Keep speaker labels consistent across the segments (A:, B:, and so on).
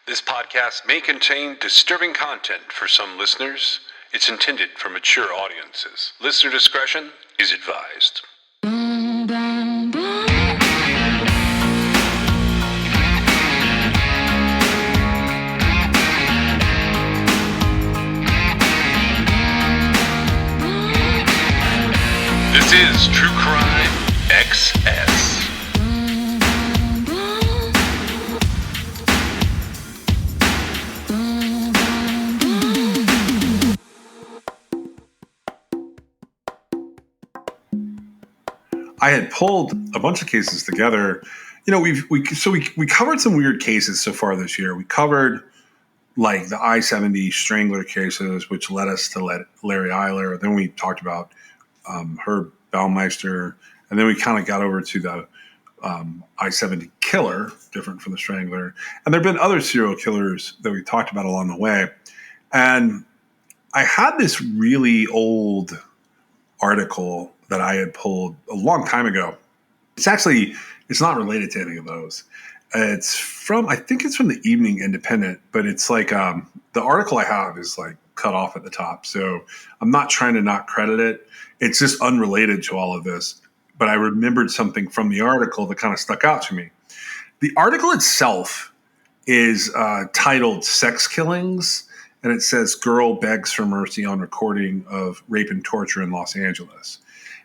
A: This podcast may contain disturbing content for some listeners. It's intended for mature audiences. Listener discretion is advised. This is True Crime XS.
B: I had pulled a bunch of cases together. You know, we covered some weird cases so far this year. We covered like the I-70 Strangler cases, which led us to Larry Eiler. Then we talked about Herb Baumeister, and then we kind of got over to the I-70 killer, different from the Strangler. And there have been other serial killers that we talked about along the way. And I had this really old article that I had pulled a long time ago. It's not related to any of those. I think it's from the Evening Independent, but it's like the article I have is like cut off at the top. So I'm not trying to not credit it. It's just unrelated to all of this. But I remembered something from the article that kind of stuck out to me. The article itself is titled Sex Killings, and it says girl begs for mercy on recording of rape and torture in Los Angeles.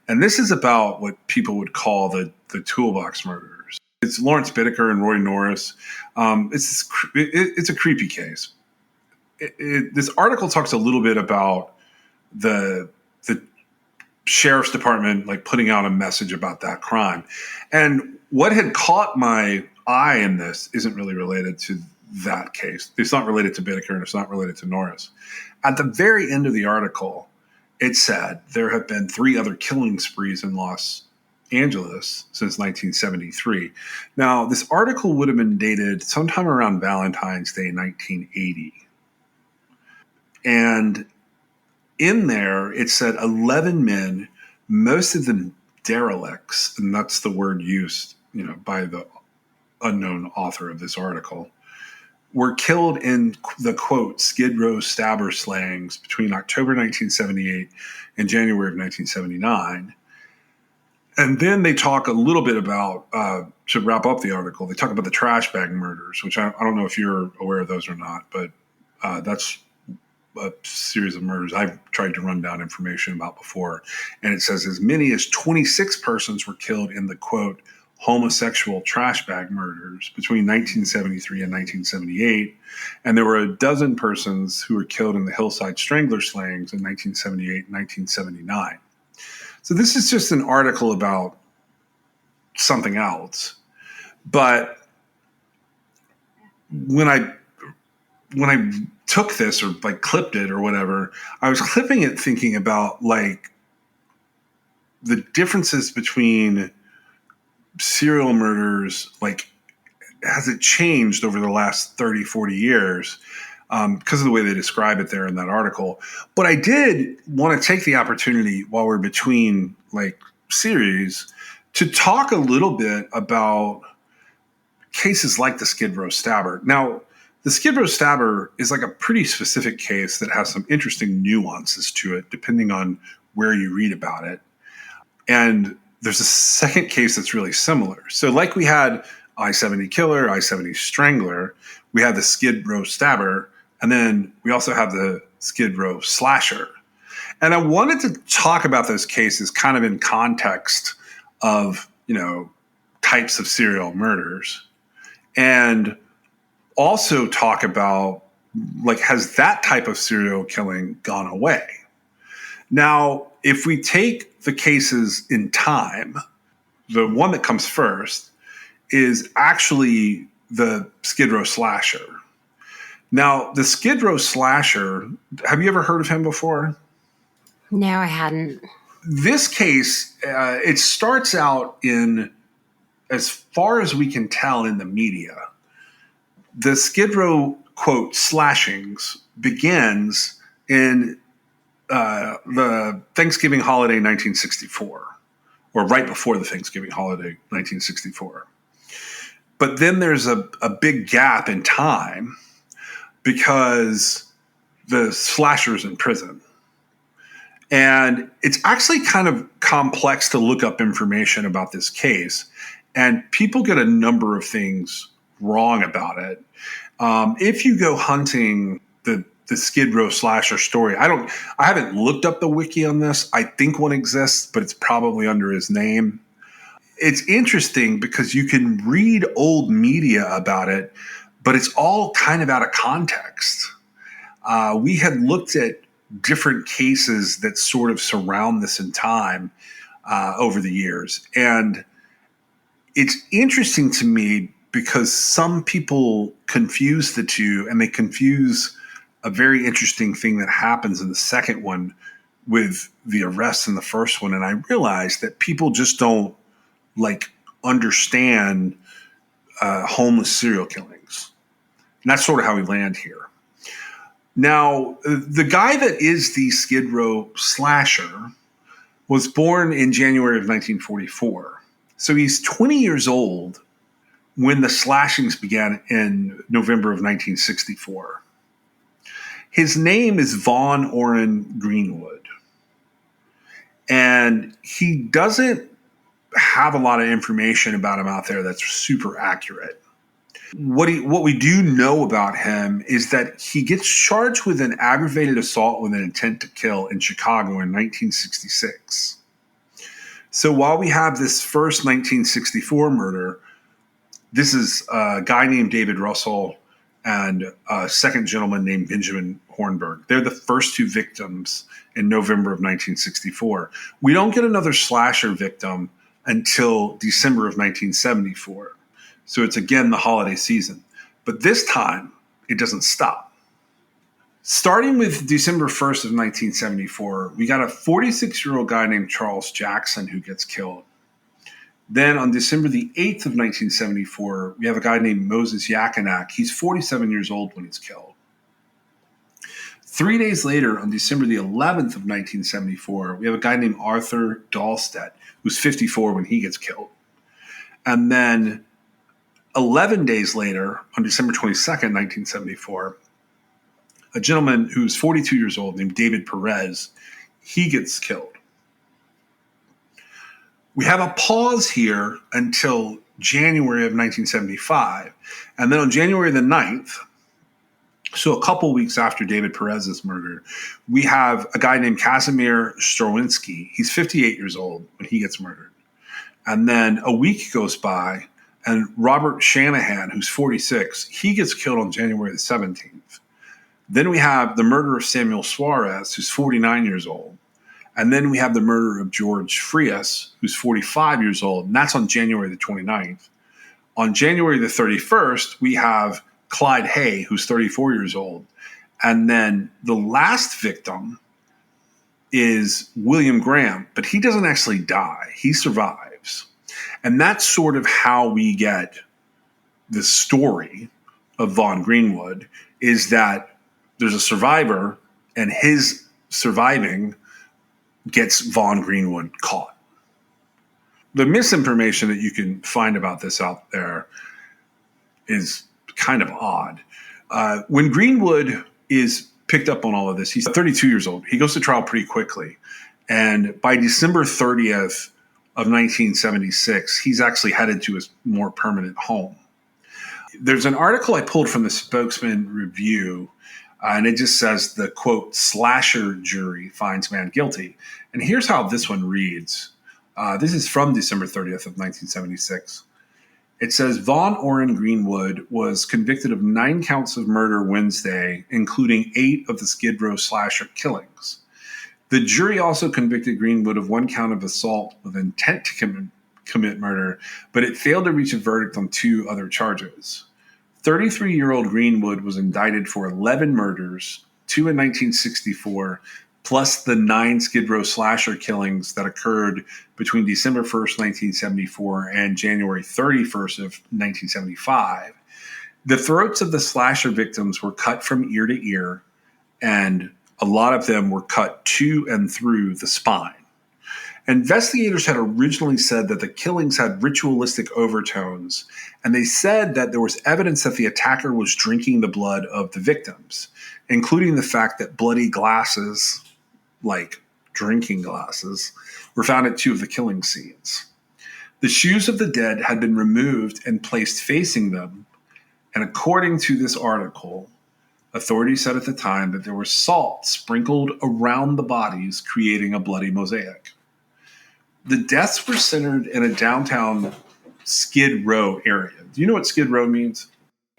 B: And this is about what people would call the toolbox murders. It's Lawrence Bittaker and Roy Norris. It's a creepy case. This article talks a little bit about the sheriff's department like putting out a message about that crime. And what had caught my eye in this isn't really related to that case. It's not related to Bittaker and it's not related to Norris. At the very end of the article, it said there have been 3 other killing sprees in Los Angeles since 1973. Now, this article would have been dated sometime around Valentine's Day, 1980. And in there, it said 11 men, most of them derelicts, and that's the word used, by the unknown author of this article, were killed in the, quote, Skid Row stabber slayings between October 1978 and January of 1979. And then they talk a little bit about, to wrap up the article, they talk about the trash bag murders, which I don't know if you're aware of those or not, but that's a series of murders I've tried to run down information about before. And it says as many as 26 persons were killed in the, quote, homosexual trash bag murders between 1973 and 1978. And there were a dozen persons who were killed in the Hillside Strangler slayings in 1978 and 1979. So this is just an article about something else. But when I took this or like clipped it or whatever, I was clipping it thinking about like the differences between serial murders, like, has it changed over the last 30, 40 years because of the way they describe it there in that article. But I did want to take the opportunity while we're between like series to talk a little bit about cases like the Skid Row stabber. Now, the Skid Row stabber is like a pretty specific case that has some interesting nuances to it depending on where you read about it. And there's a second case that's really similar. So like we had I-70 killer, I-70 strangler, we had the Skid Row stabber, and then we also have the Skid Row slasher. And I wanted to talk about those cases kind of in context of, types of serial murders. And also talk about, like, has that type of serial killing gone away? Now, if we take the cases in time, the one that comes first is actually the Skid Row slasher. Now, the Skid Row slasher, have you ever heard of him before?
C: No, I hadn't.
B: This case, it starts out in, as far as we can tell in the media, the Skid Row, quote, slashings begins in the Thanksgiving holiday 1964, or right before the Thanksgiving holiday 1964. But then there's a big gap in time because the slasher's in prison. And it's actually kind of complex to look up information about this case. And people get a number of things wrong about it. If you go hunting the Skid Row slasher story, I haven't looked up the wiki on this. I think one exists, but it's probably under his name. It's interesting because you can read old media about it, but it's all kind of out of context. We had looked at different cases that sort of surround this in time over the years. And it's interesting to me because some people confuse the two, and they confuse a very interesting thing that happens in the second one with the arrest in the first one. And I realized that people just don't understand homeless serial killings. And that's sort of how we land here. Now, the guy that is the Skid Row slasher was born in January of 1944. So he's 20 years old when the slashings began in November of 1964. His name is Vaughn Orrin Greenwood. And he doesn't have a lot of information about him out there that's super accurate. What we do know about him is that he gets charged with an aggravated assault with an intent to kill in Chicago in 1966. So while we have this first 1964 murder, this is a guy named David Russell and a second gentleman named Benjamin Hornberg. They're the first two victims in November of 1964. We don't get another slasher victim until December of 1974. So it's again the holiday season. But this time, it doesn't stop. Starting with December 1st of 1974, we got a 46-year-old guy named Charles Jackson who gets killed. Then on December the 8th of 1974, we have a guy named Moses Yakinak. He's 47 years old when he's killed. 3 days later, on December the 11th of 1974, we have a guy named Arthur Dahlstedt, who's 54 when he gets killed. And then 11 days later, on December 22nd, 1974, a gentleman who's 42 years old named David Perez, he gets killed. We have a pause here until January of 1975. And then on January the 9th, so a couple weeks after David Perez's murder, we have a guy named Casimir Strowinski. He's 58 years old when he gets murdered. And then a week goes by, and Robert Shanahan, who's 46, he gets killed on January the 17th. Then we have the murder of Samuel Suarez, who's 49 years old. And then we have the murder of George Frias, who's 45 years old, and that's on January the 29th. On January the 31st, we have Clyde Hay, who's 34 years old. And then the last victim is William Graham, but he doesn't actually die. He survives. And that's sort of how we get the story of Vaughn Greenwood, is that there's a survivor, and his surviving gets Vaughn Greenwood caught. The misinformation that you can find about this out there is kind of odd. When Greenwood is picked up on all of this, he's 32 years old. He goes to trial pretty quickly. And by December 30th of 1976, he's actually headed to his more permanent home. There's an article I pulled from the Spokesman Review, and it just says the, quote, slasher jury finds man guilty. And here's how this one reads. This is from December 30th of 1976. It says, Vaughn Orrin Greenwood was convicted of 9 counts of murder Wednesday, including 8 of the Skid Row slasher killings. The jury also convicted Greenwood of 1 count of assault with intent to commit murder, but it failed to reach a verdict on 2 other charges. 33-year-old Greenwood was indicted for 11 murders, 2 in 1964, plus the 9 Skid Row slasher killings that occurred between December 1st, 1974 and January 31st of 1975. The throats of the slasher victims were cut from ear to ear, and a lot of them were cut to and through the spine. Investigators had originally said that the killings had ritualistic overtones, and they said that there was evidence that the attacker was drinking the blood of the victims, including the fact that bloody glasses, like drinking glasses, were found at two of the killing scenes. The shoes of the dead had been removed and placed facing them, and according to this article, authorities said at the time that there was salt sprinkled around the bodies, creating a bloody mosaic. The deaths were centered in a downtown Skid Row area. Do you know what Skid Row means?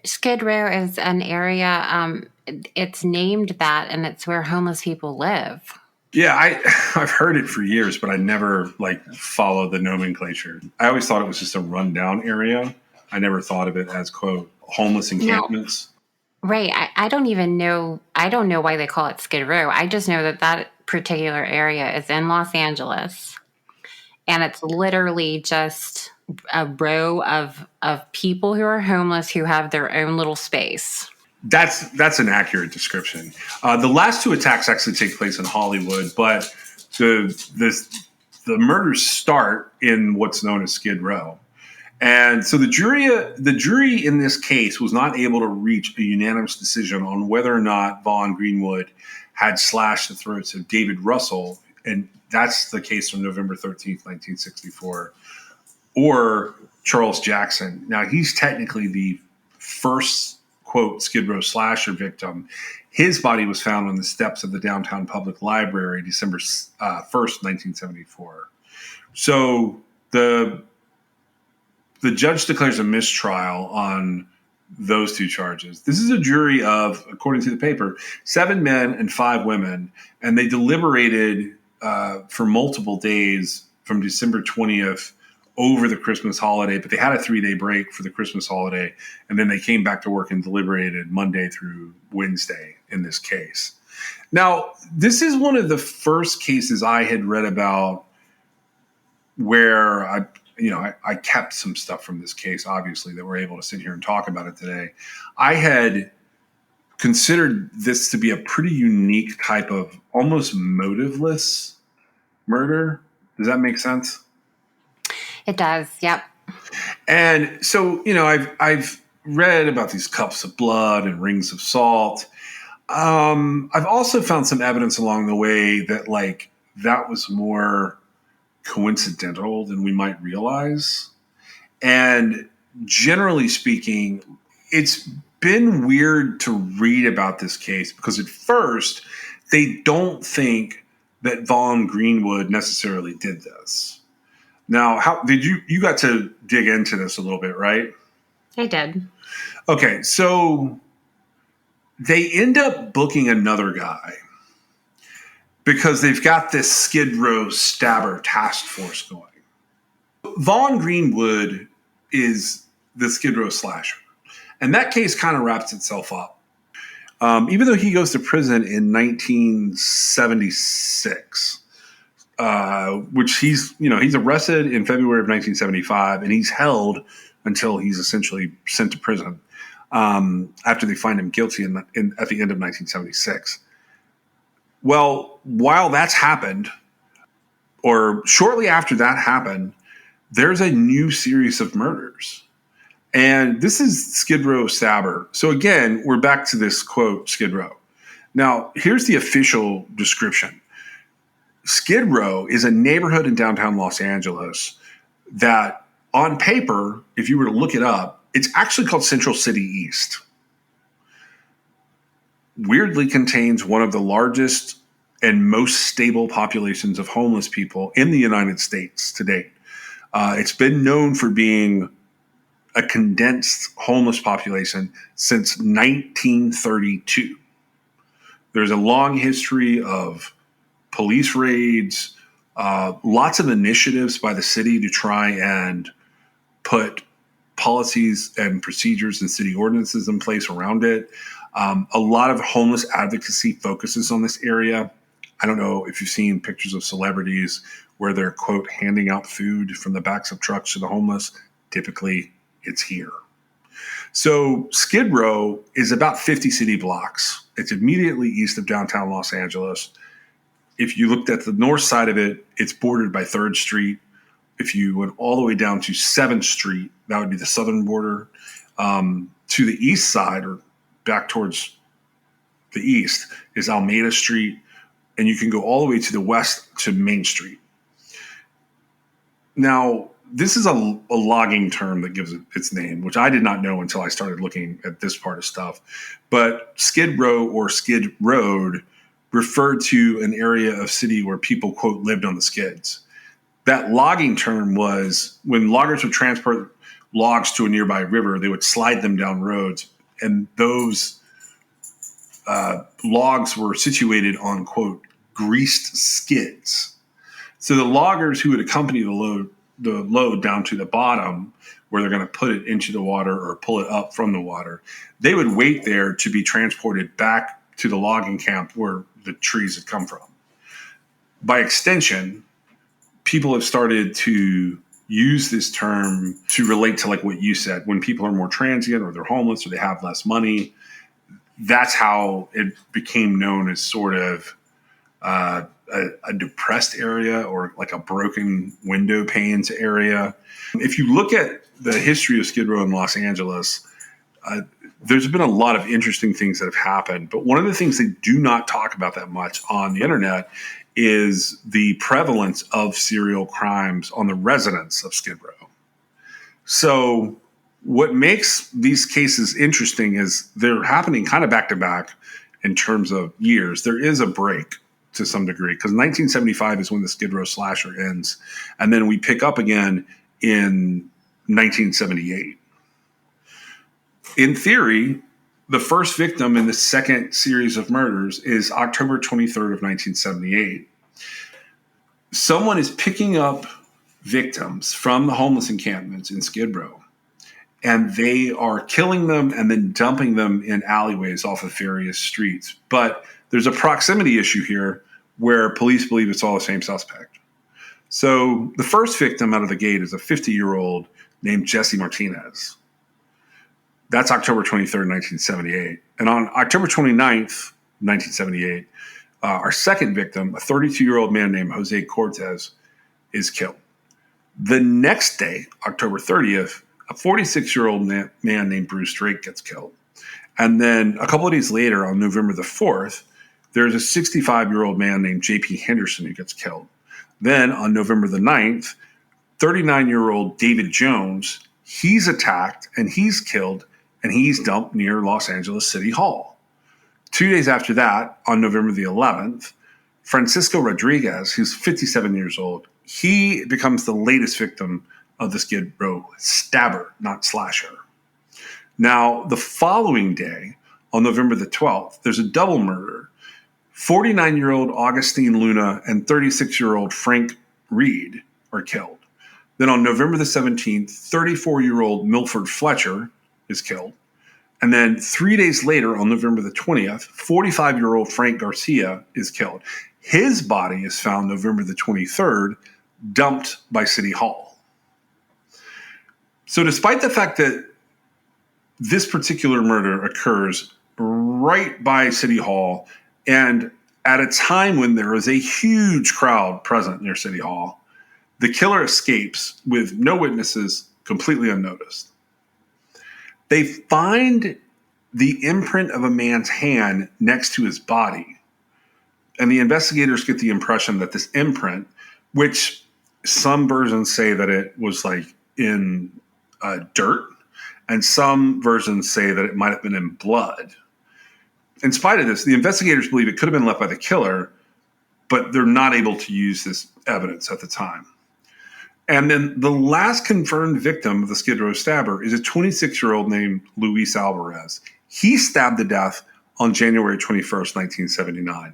C: Skid Row is an area, it's named that, and it's where homeless people live.
B: Yeah, I've heard it for years, but I never followed the nomenclature. I always thought it was just a rundown area. I never thought of it as, quote, homeless encampments.
C: No, right. I don't even know. I don't know why they call it Skid Row. I just know that particular area is in Los Angeles, and it's literally just a row of people who are homeless who have their own little space.
B: That's an accurate description. The last two attacks actually take place in Hollywood, but the murders start in what's known as Skid Row. And so the jury in this case was not able to reach a unanimous decision on whether or not Vaughn Greenwood had slashed the throats of David Russell, and that's the case from November 13th, 1964, or Charles Jackson. Now, he's technically the first, quote, Skid Row slasher victim. His body was found on the steps of the downtown public library December 1st, 1974. So the judge declares a mistrial on those two charges. This is a jury of, according to the paper, 7 men and 5 women, and they deliberated for multiple days from December 20th over the Christmas holiday, but they had a 3-day break for the Christmas holiday, and then they came back to work and deliberated Monday through Wednesday in this case. Now, this is one of the first cases I had read about where I kept some stuff from this case, obviously, that we're able to sit here and talk about it today. I had considered this to be a pretty unique type of almost motiveless murder. Does that make sense?
C: It does. Yep.
B: And so, I've read about these cups of blood and rings of salt. I've also found some evidence along the way that that was more coincidental than we might realize. And generally speaking, it's been weird to read about this case because at first they don't think that Vaughn Greenwood necessarily did this. Now, how did you got to dig into this a little bit, right?
C: I did.
B: Okay, so they end up booking another guy because they've got this Skid Row stabber task force going. Vaughn Greenwood is the Skid Row slasher, and that case kind of wraps itself up. Even though he goes to prison in 1976. Which he's arrested in February of 1975, and he's held until he's essentially sent to prison after they find him guilty at the end of 1976. Well, while that's happened, or shortly after that happened, there's a new series of murders. And this is Skid Row stabber. So again, we're back to this quote, Skid Row. Now, here's the official description. Skid Row is a neighborhood in downtown Los Angeles that, on paper, if you were to look it up, it's actually called Central City East. Weirdly contains one of the largest and most stable populations of homeless people in the United States to date. It's been known for being a condensed homeless population since 1932. There's a long history of police raids, lots of initiatives by the city to try and put policies and procedures and city ordinances in place around it. A lot of homeless advocacy focuses on this area. I don't know if you've seen pictures of celebrities where they're, quote, handing out food from the backs of trucks to the homeless. Typically, it's here. So Skid Row is about 50 city blocks. It's immediately east of downtown Los Angeles. If you looked at the north side of it, it's bordered by 3rd Street. If you went all the way down to 7th Street, that would be the southern border. To the east side, or back towards the east, is Alameda Street. And you can go all the way to the west to Main Street. Now, this is a logging term that gives it its name, which I did not know until I started looking at this part of stuff. But Skid Row or Skid Road referred to an area of city where people, quote, lived on the skids. That logging term was when loggers would transport logs to a nearby river, they would slide them down roads, and those logs were situated on, quote, greased skids. So the loggers who would accompany the load down to the bottom, where they're going to put it into the water or pull it up from the water, they would wait there to be transported back to the logging camp where the trees had come from. By extension, people have started to use this term to relate to, like what you said, when people are more transient or they're homeless or they have less money. That's how it became known as sort of a depressed area, or like a broken window panes area. If you look at the history of Skid Row in Los Angeles, there's been a lot of interesting things that have happened. But one of the things they do not talk about that much on the internet is the prevalence of serial crimes on the residents of Skid Row. So what makes these cases interesting is they're happening kind of back to back in terms of years. There is a break to some degree, because 1975 is when the Skid Row slasher ends. And then we pick up again in 1978. In theory, the first victim in the second series of murders is October 23rd of 1978. Someone is picking up victims from the homeless encampments in Skid Row, and they are killing them and then dumping them in alleyways off of various streets. But there's a proximity issue here where police believe it's all the same suspect. So the first victim out of the gate is a 50-year-old named Jesse Martinez. That's October 23rd, 1978. And on October 29th, 1978, our second victim, a 32-year-old man named Jose Cortez, is killed. The next day, October 30th, a 46-year-old man named Bruce Drake gets killed. And then a couple of days later, on November the 4th, there's a 65-year-old man named J.P. Henderson who gets killed. Then on November the 9th, 39-year-old David Jones, he's attacked and he's killed, and he's dumped near Los Angeles City Hall. 2 days after that, on November the 11th, Francisco Rodriguez, who's 57 years old, he becomes the latest victim of the Skid Row stabber, not slasher. Now, the following day, on November the 12th, there's a double murder. 49-year-old Augustine Luna and 36-year-old Frank Reed are killed. Then on November the 17th, 34-year-old Milford Fletcher is killed. And then 3 days later, on November the 20th, 45-year-old Frank Garcia is killed. His body is found November the 23rd, dumped by City Hall. So despite the fact that this particular murder occurs right by City Hall and at a time when there is a huge crowd present near City Hall, the killer escapes with no witnesses, completely unnoticed. They find the imprint of a man's hand next to his body. And the investigators get the impression that this imprint, which some versions say that it was like in dirt, and some versions say that it might have been in blood. In spite of this, the investigators believe it could have been left by the killer, but they're not able to use this evidence at the time. And then the last confirmed victim of the Skid Row stabber is a 26-year-old named Luis Alvarez. He stabbed to death on January 21st, 1979.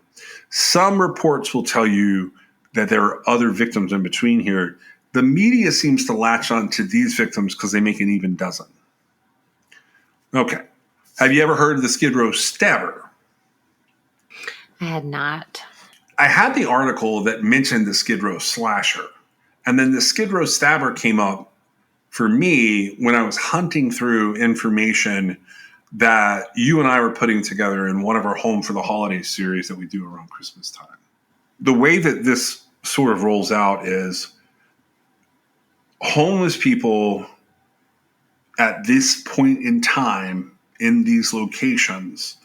B: Some reports will tell you that there are other victims in between here. The media seems to latch on to these victims because they make an even dozen. Okay. Have you ever heard of the Skid Row stabber?
C: I had not.
B: I had the article that mentioned the Skid Row slasher. And then the Skid Row stabber came up for me when I was hunting through information that you and I were putting together in one of our Home for the Holidays series that we do around Christmas time. the way that this sort of rolls out is homeless people at this point in time in these locations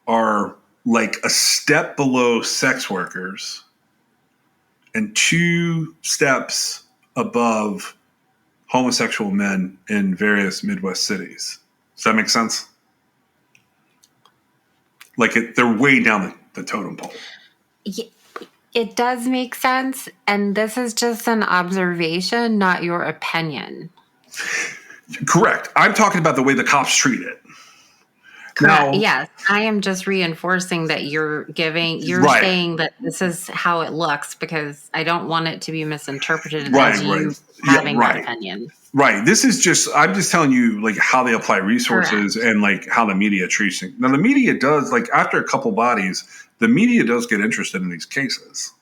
B: are like a step below sex workers and 2 steps above homosexual men in various Midwest cities. Does that make sense? Like they're way down the totem pole.
C: It does make sense. And this is just an observation, not your opinion.
B: Correct. I'm talking about the way the cops treat it.
C: Correct.
B: Now,
C: Yes, I am just reinforcing that you're
B: right.
C: saying that this is how it looks because I don't want it to be misinterpreted
B: Right,
C: as
B: right.
C: you
B: Yeah,
C: having that
B: right.
C: opinion.
B: Right. I'm just telling you like how they apply resources
C: Correct.
B: and like how the media treats it. Now the media does, like after a couple bodies, the media does get interested in these cases.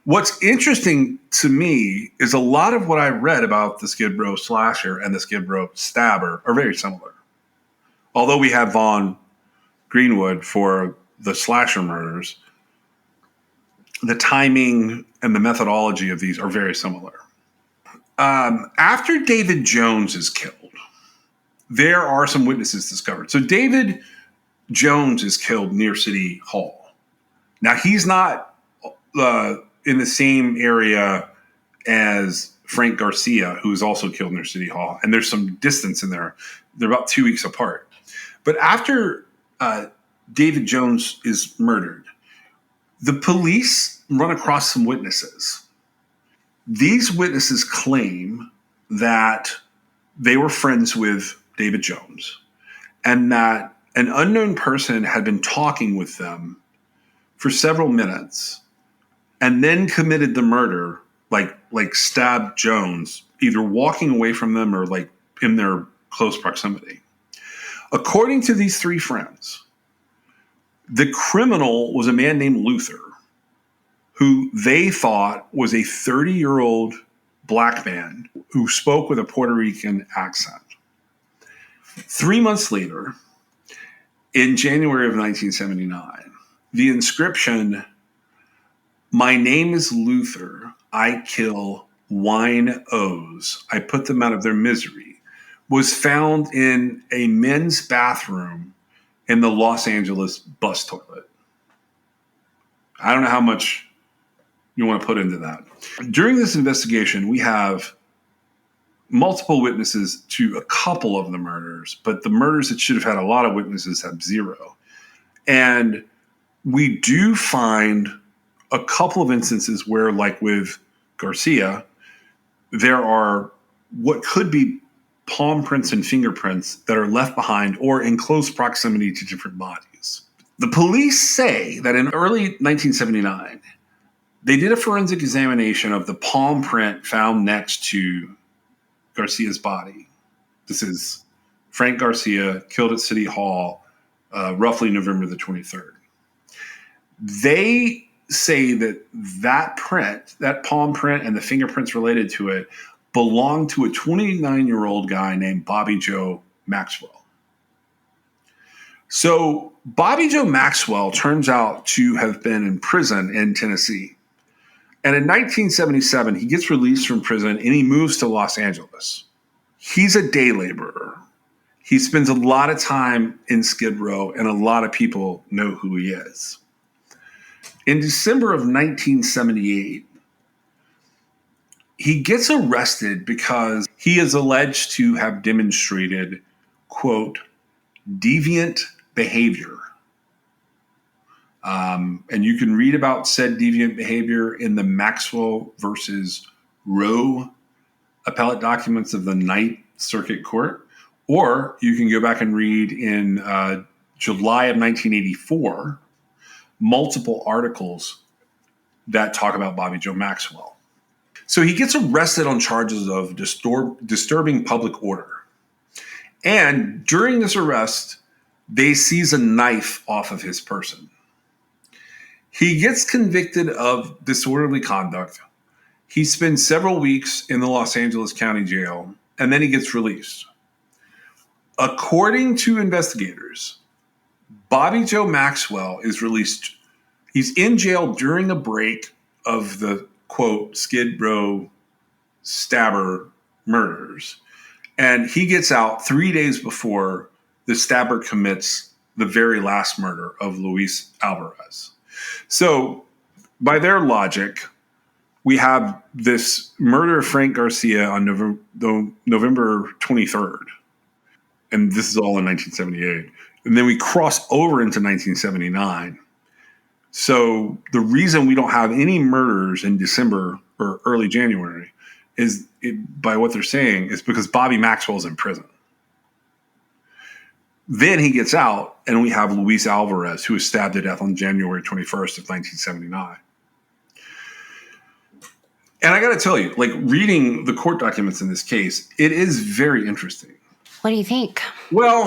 B: What's interesting to me is a lot of what I read about the Skid Row slasher and the Skid Row stabber are very similar. Although we have Vaughn Greenwood for the slasher murders, the timing and the methodology of these are very similar. After David Jones is killed, there are some witnesses discovered. So David Jones is killed near City Hall. Now he's not in the same area as Frank Garcia, who is also killed near City Hall, and there's some distance in there. They're about 2 weeks apart. But after David Jones is murdered, the police run across some witnesses. These witnesses claim that they were friends with David Jones and that an unknown person had been talking with them for several minutes and then committed the murder, like stabbed Jones, either walking away from them or like in their close proximity. According to these 3 friends, the criminal was a man named Luther, who they thought was a 30-year-old black man who spoke with a Puerto Rican accent. 3 months later, in January of 1979, the inscription, "My name is Luther, I kill wine-os, I put them out of their misery," was found in a men's bathroom in the Los Angeles bus toilet. I don't know how much you want to put into that. During this investigation, we have multiple witnesses to a couple of the murders, but the murders that should have had a lot of witnesses have 0. And we do find a couple of instances where, like with Garcia, there are what could be palm prints and fingerprints that are left behind or in close proximity to different bodies. The police say that in early 1979, they did a forensic examination of the palm print found next to Garcia's body. This is Frank Garcia, killed at City Hall, roughly November the 23rd. They say that print, that palm print and the fingerprints related to it, belonged to a 29-year-old guy named Bobby Joe Maxwell. So Bobby Joe Maxwell turns out to have been in prison in Tennessee. And in 1977, he gets released from prison and he moves to Los Angeles. He's a day laborer. He spends a lot of time in Skid Row, and a lot of people know who he is. In December of 1978, he gets arrested because he is alleged to have demonstrated, quote, deviant behavior. And you can read about said deviant behavior in the Maxwell versus Roe appellate documents of the Ninth Circuit Court, or you can go back and read in July of 1984 multiple articles that talk about Bobby Joe Maxwell. So he gets arrested on charges of disturbing public order. And during this arrest, they seize a knife off of his person. He gets convicted of disorderly conduct. He spends several weeks in the Los Angeles County Jail, and then he gets released. According to investigators, Bobby Joe Maxwell is released He's in jail during a break of the, quote, Skid Row stabber murders. And he gets out 3 days before the stabber commits the very last murder of Luis Alvarez. So, by their logic, we have this murder of Frank Garcia on November 23rd. And this is all in 1978. And then we cross over into 1979. So the reason we don't have any murders in December or early January is, by what they're saying, is because Bobby Maxwell's in prison. Then he gets out, and we have Luis Alvarez, who was stabbed to death on January 21st of 1979. And I got to tell you, like, reading the court documents in this case, it is very interesting.
C: What do you think?
B: Well,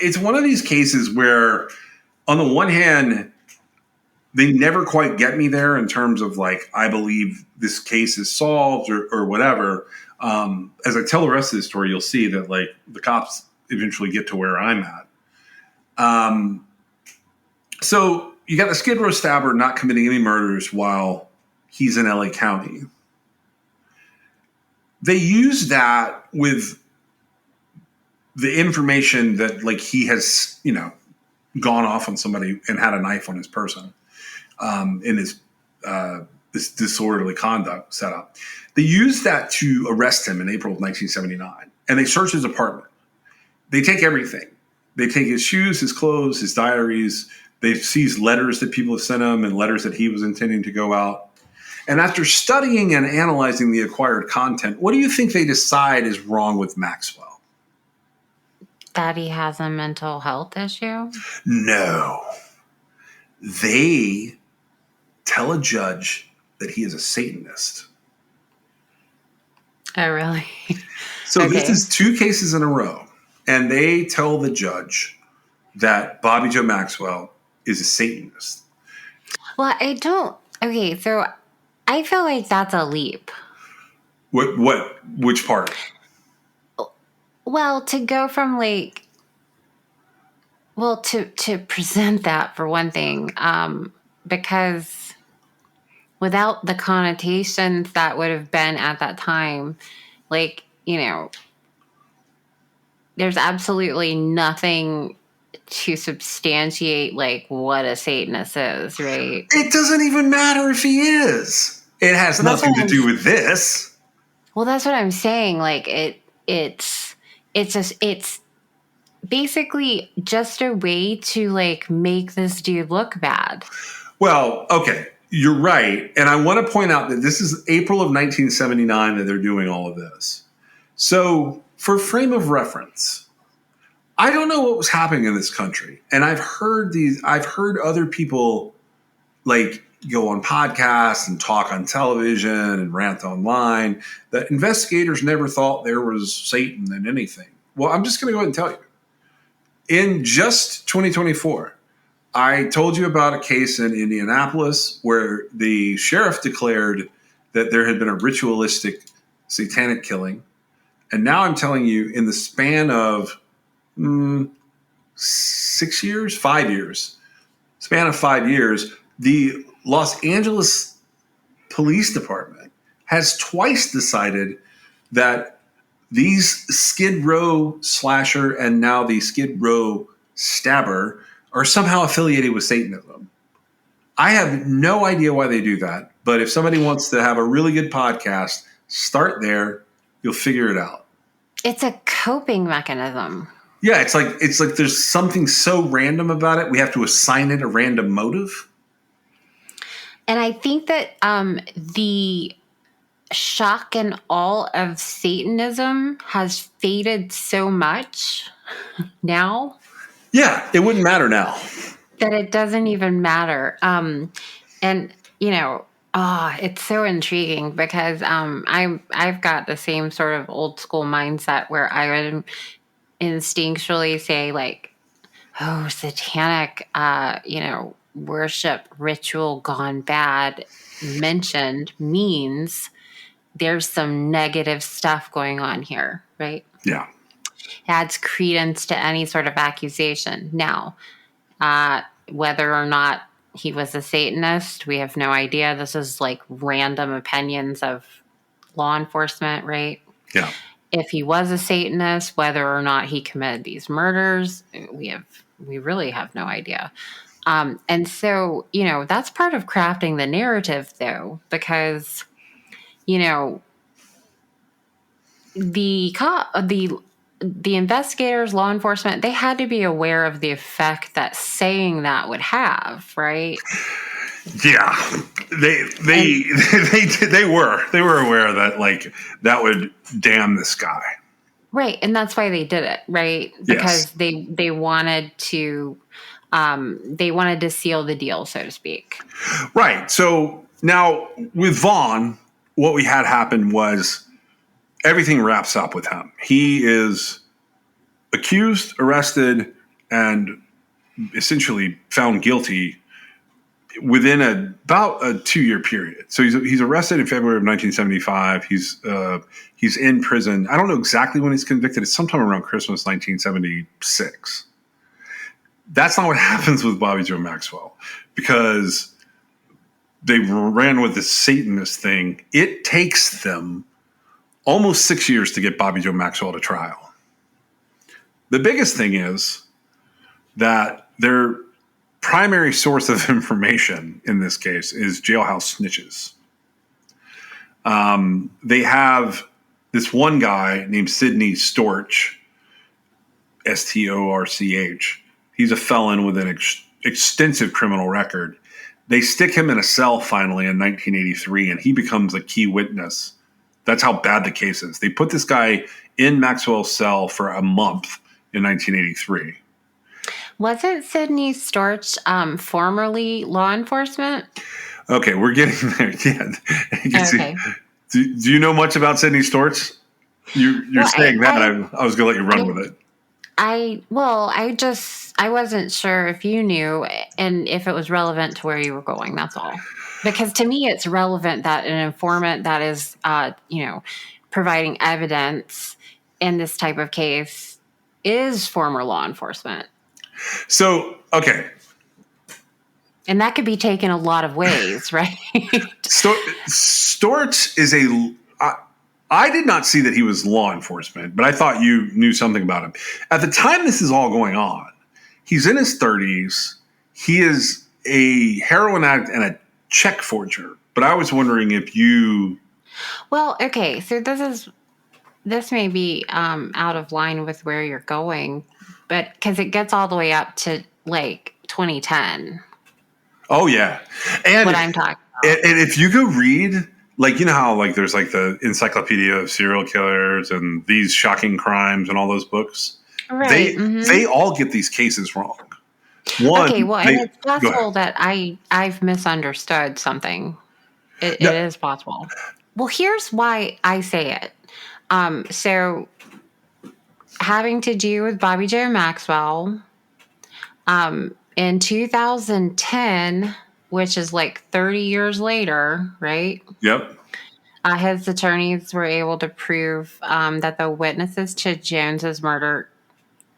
B: it's one of these cases where, on the one hand, they never quite get me there in terms of, like, I believe this case is solved or whatever. As I tell the rest of the story, you'll see that, like, the cops eventually get to where I'm at. So you got the Skid Row stabber not committing any murders while he's in LA County. They use that with the information that, like, he has, gone off on somebody and had a knife on his person in his this disorderly conduct setup. They used that to arrest him in April of 1979, and they search his apartment. They take everything. They take his shoes, his clothes, his diaries. They seize letters that people have sent him and letters that he was intending to go out. And after studying and analyzing the acquired content, what do you think they decide is wrong with Maxwell?
C: That he has a mental health issue?
B: No. They tell a judge that he is a Satanist.
C: Oh, really?
B: So
C: Okay.
B: This is 2 cases in a row. And they tell the judge that Bobby Joe Maxwell is a Satanist.
C: Well, okay, so I feel like that's a leap.
B: Which part?
C: Well, to go from to present that, for one thing, because without the connotations that would have been at that time, there's absolutely nothing to substantiate, like, what a Satanist is, right?
B: It doesn't even matter if he is. It has nothing to do with this.
C: Well, that's what I'm saying. Like, it's basically just a way to, like, make this dude look bad.
B: Well, okay, you're right. And I want to point out that this is April of 1979 that they're doing all of this. So, for frame of reference, I don't know what was happening in this country. And I've heard other people, like, go on podcasts and talk on television and rant online that investigators never thought there was Satan in anything. Well, I'm just going to go ahead and tell you. In just 2024, I told you about a case in Indianapolis where the sheriff declared that there had been a ritualistic satanic killing. And now I'm telling you, in the span of 6 years, 5 years, the Los Angeles Police Department has twice decided that these Skid Row slasher and now the Skid Row stabber are somehow affiliated with Satanism. I have no idea why they do that, but if somebody wants to have a really good podcast, start there. You'll figure it out.
C: It's a coping mechanism.
B: Yeah, it's like there's something so random about it. We have to assign it a random motive.
C: And I think that the shock and awe of Satanism has faded so much now.
B: Yeah, it wouldn't matter now.
C: That it doesn't even matter. It's so intriguing because I've got the same sort of old school mindset where I would instinctually say, like, oh, satanic, worship ritual gone bad mentioned means there's some negative stuff going on here, right?
B: Yeah.
C: Adds credence to any sort of accusation. Now, Whether or not he was a Satanist, we have no idea. This is like random opinions of law enforcement, right?
B: Yeah.
C: If he was a Satanist, whether or not he committed these murders, we really have no idea. And so, that's part of crafting the narrative, though, because, the investigators, law enforcement, they had to be aware of the effect that saying that would have, right?
B: Yeah, they were aware that like that would damn this guy.
C: Right, and that's why they did it, right? Because they wanted to seal the deal, so to speak.
B: Right. So now with Vaughn, what we had happen was everything wraps up with him. He is accused, arrested, and essentially found guilty within about a 2-year period. So he's arrested in February of 1975. He's in prison. I don't know exactly when he's convicted. It's sometime around Christmas 1976. That's not what happens with Bobby Joe Maxwell, because they ran with the Satanist thing. It takes them almost 6 years to get Bobby Joe Maxwell to trial. The biggest thing is that their primary source of information in this case is jailhouse snitches. They have this one guy named Sidney Storch, Storch. He's a felon with an extensive criminal record. They stick him in a cell finally in 1983, and he becomes a key witness. That's how bad the case is. They put this guy in Maxwell's cell for a month in 1983.
C: Wasn't Sidney Storch formerly law enforcement?
B: Okay, we're getting there. Yeah.
C: Okay.
B: Do you know much about Sidney Storch? You're saying that. I was going to let you run with it.
C: I wasn't sure if you knew and if it was relevant to where you were going. That's all. Because to me, it's relevant that an informant that is, providing evidence in this type of case is former law enforcement.
B: So, okay.
C: And that could be taken a lot of ways, right?
B: Storch is I did not see that he was law enforcement, but I thought you knew something about him. At the time this is all going on, he's in his 30s. He is a heroin addict and a check forger. But I was wondering if you...
C: Well, okay, so this may be out of line with where you're going, but because it gets all the way up to like 2010.
B: Oh yeah, and
C: what I'm talking about.
B: And if you go read, like, you know how like there's like the Encyclopedia of Serial Killers and These Shocking Crimes and all those books,
C: right?
B: They all get these cases wrong.
C: And it's possible that I've misunderstood something. It is possible. Well, here's why I say it. So having to do with Bobby Joe Maxwell, in 2010, which is like 30 years later, right?
B: Yep.
C: His attorneys were able to prove that the witnesses to Jones's murder,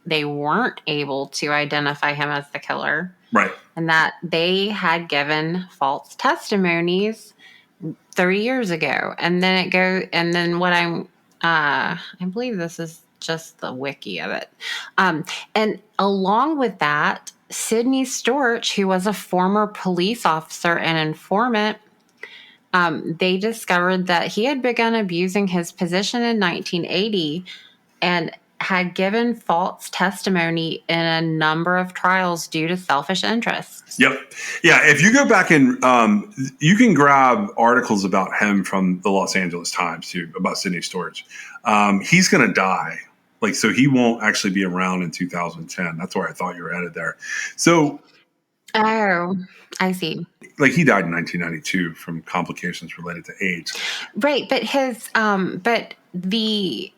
C: they weren't able to identify him as the killer.
B: Right.
C: And that they had given false testimonies 30 years ago. And then what I believe this is just the wiki of it. And along with that, Sidney Storch, who was a former police officer and informant, they discovered that he had begun abusing his position in 1980 and had given false testimony in a number of trials due to selfish interests.
B: Yep. Yeah. If you go back and you can grab articles about him from the Los Angeles Times too, about Sidney Storch. He's going to die. Like, so he won't actually be around in 2010. That's where I thought you were headed there. So.
C: Oh, I see.
B: Like, he died in 1992 from complications related to AIDS.
C: Right. But the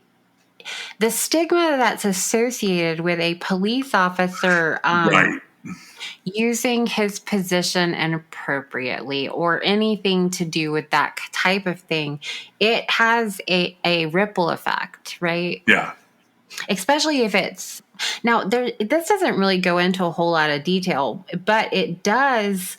C: stigma that's associated with a police officer
B: right.
C: using his position inappropriately or anything to do with that type of thing, it has a ripple effect, right?
B: Yeah.
C: Especially if it's Now, this doesn't really go into a whole lot of detail, but it does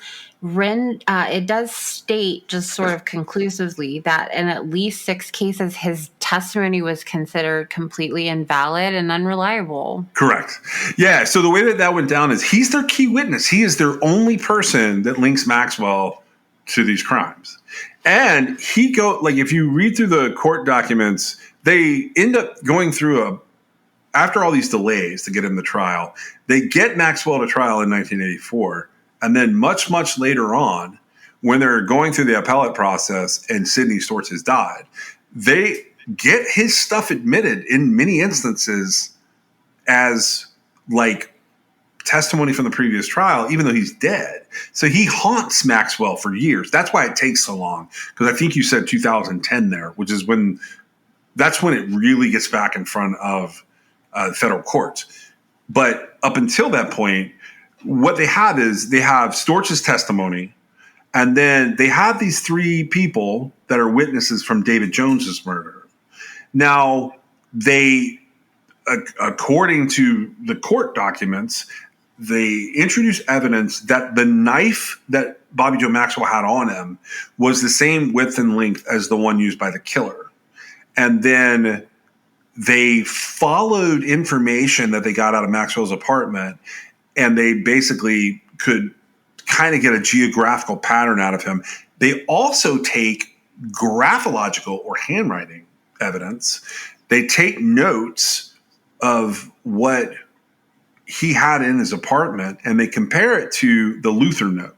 C: state just sort of conclusively that in at least 6 cases, his testimony was considered completely invalid and unreliable.
B: Correct. Yeah. So the way that went down is he's their key witness. He is their only person that links Maxwell to these crimes. And if you read through the court documents, they end up going through after all these delays to get him to trial, they get Maxwell to trial in 1984. And then much, much later on, when they're going through the appellate process and Sidney Storch has died, they get his stuff admitted in many instances as like testimony from the previous trial, even though he's dead. So he haunts Maxwell for years. That's why it takes so long. Because I think you said 2010 there, which is that's when it really gets back in front of federal courts. But up until that point, what they have is they have Storch's testimony, and then they have these 3 people that are witnesses from David Jones's murder. Now, according to the court documents, they introduced evidence that the knife that Bobby Joe Maxwell had on him was the same width and length as the one used by the killer. And then they followed information that they got out of Maxwell's apartment, and they basically could kind of get a geographical pattern out of him. They also take graphological or handwriting evidence. They take notes of what he had in his apartment, and they compare it to the Luther note.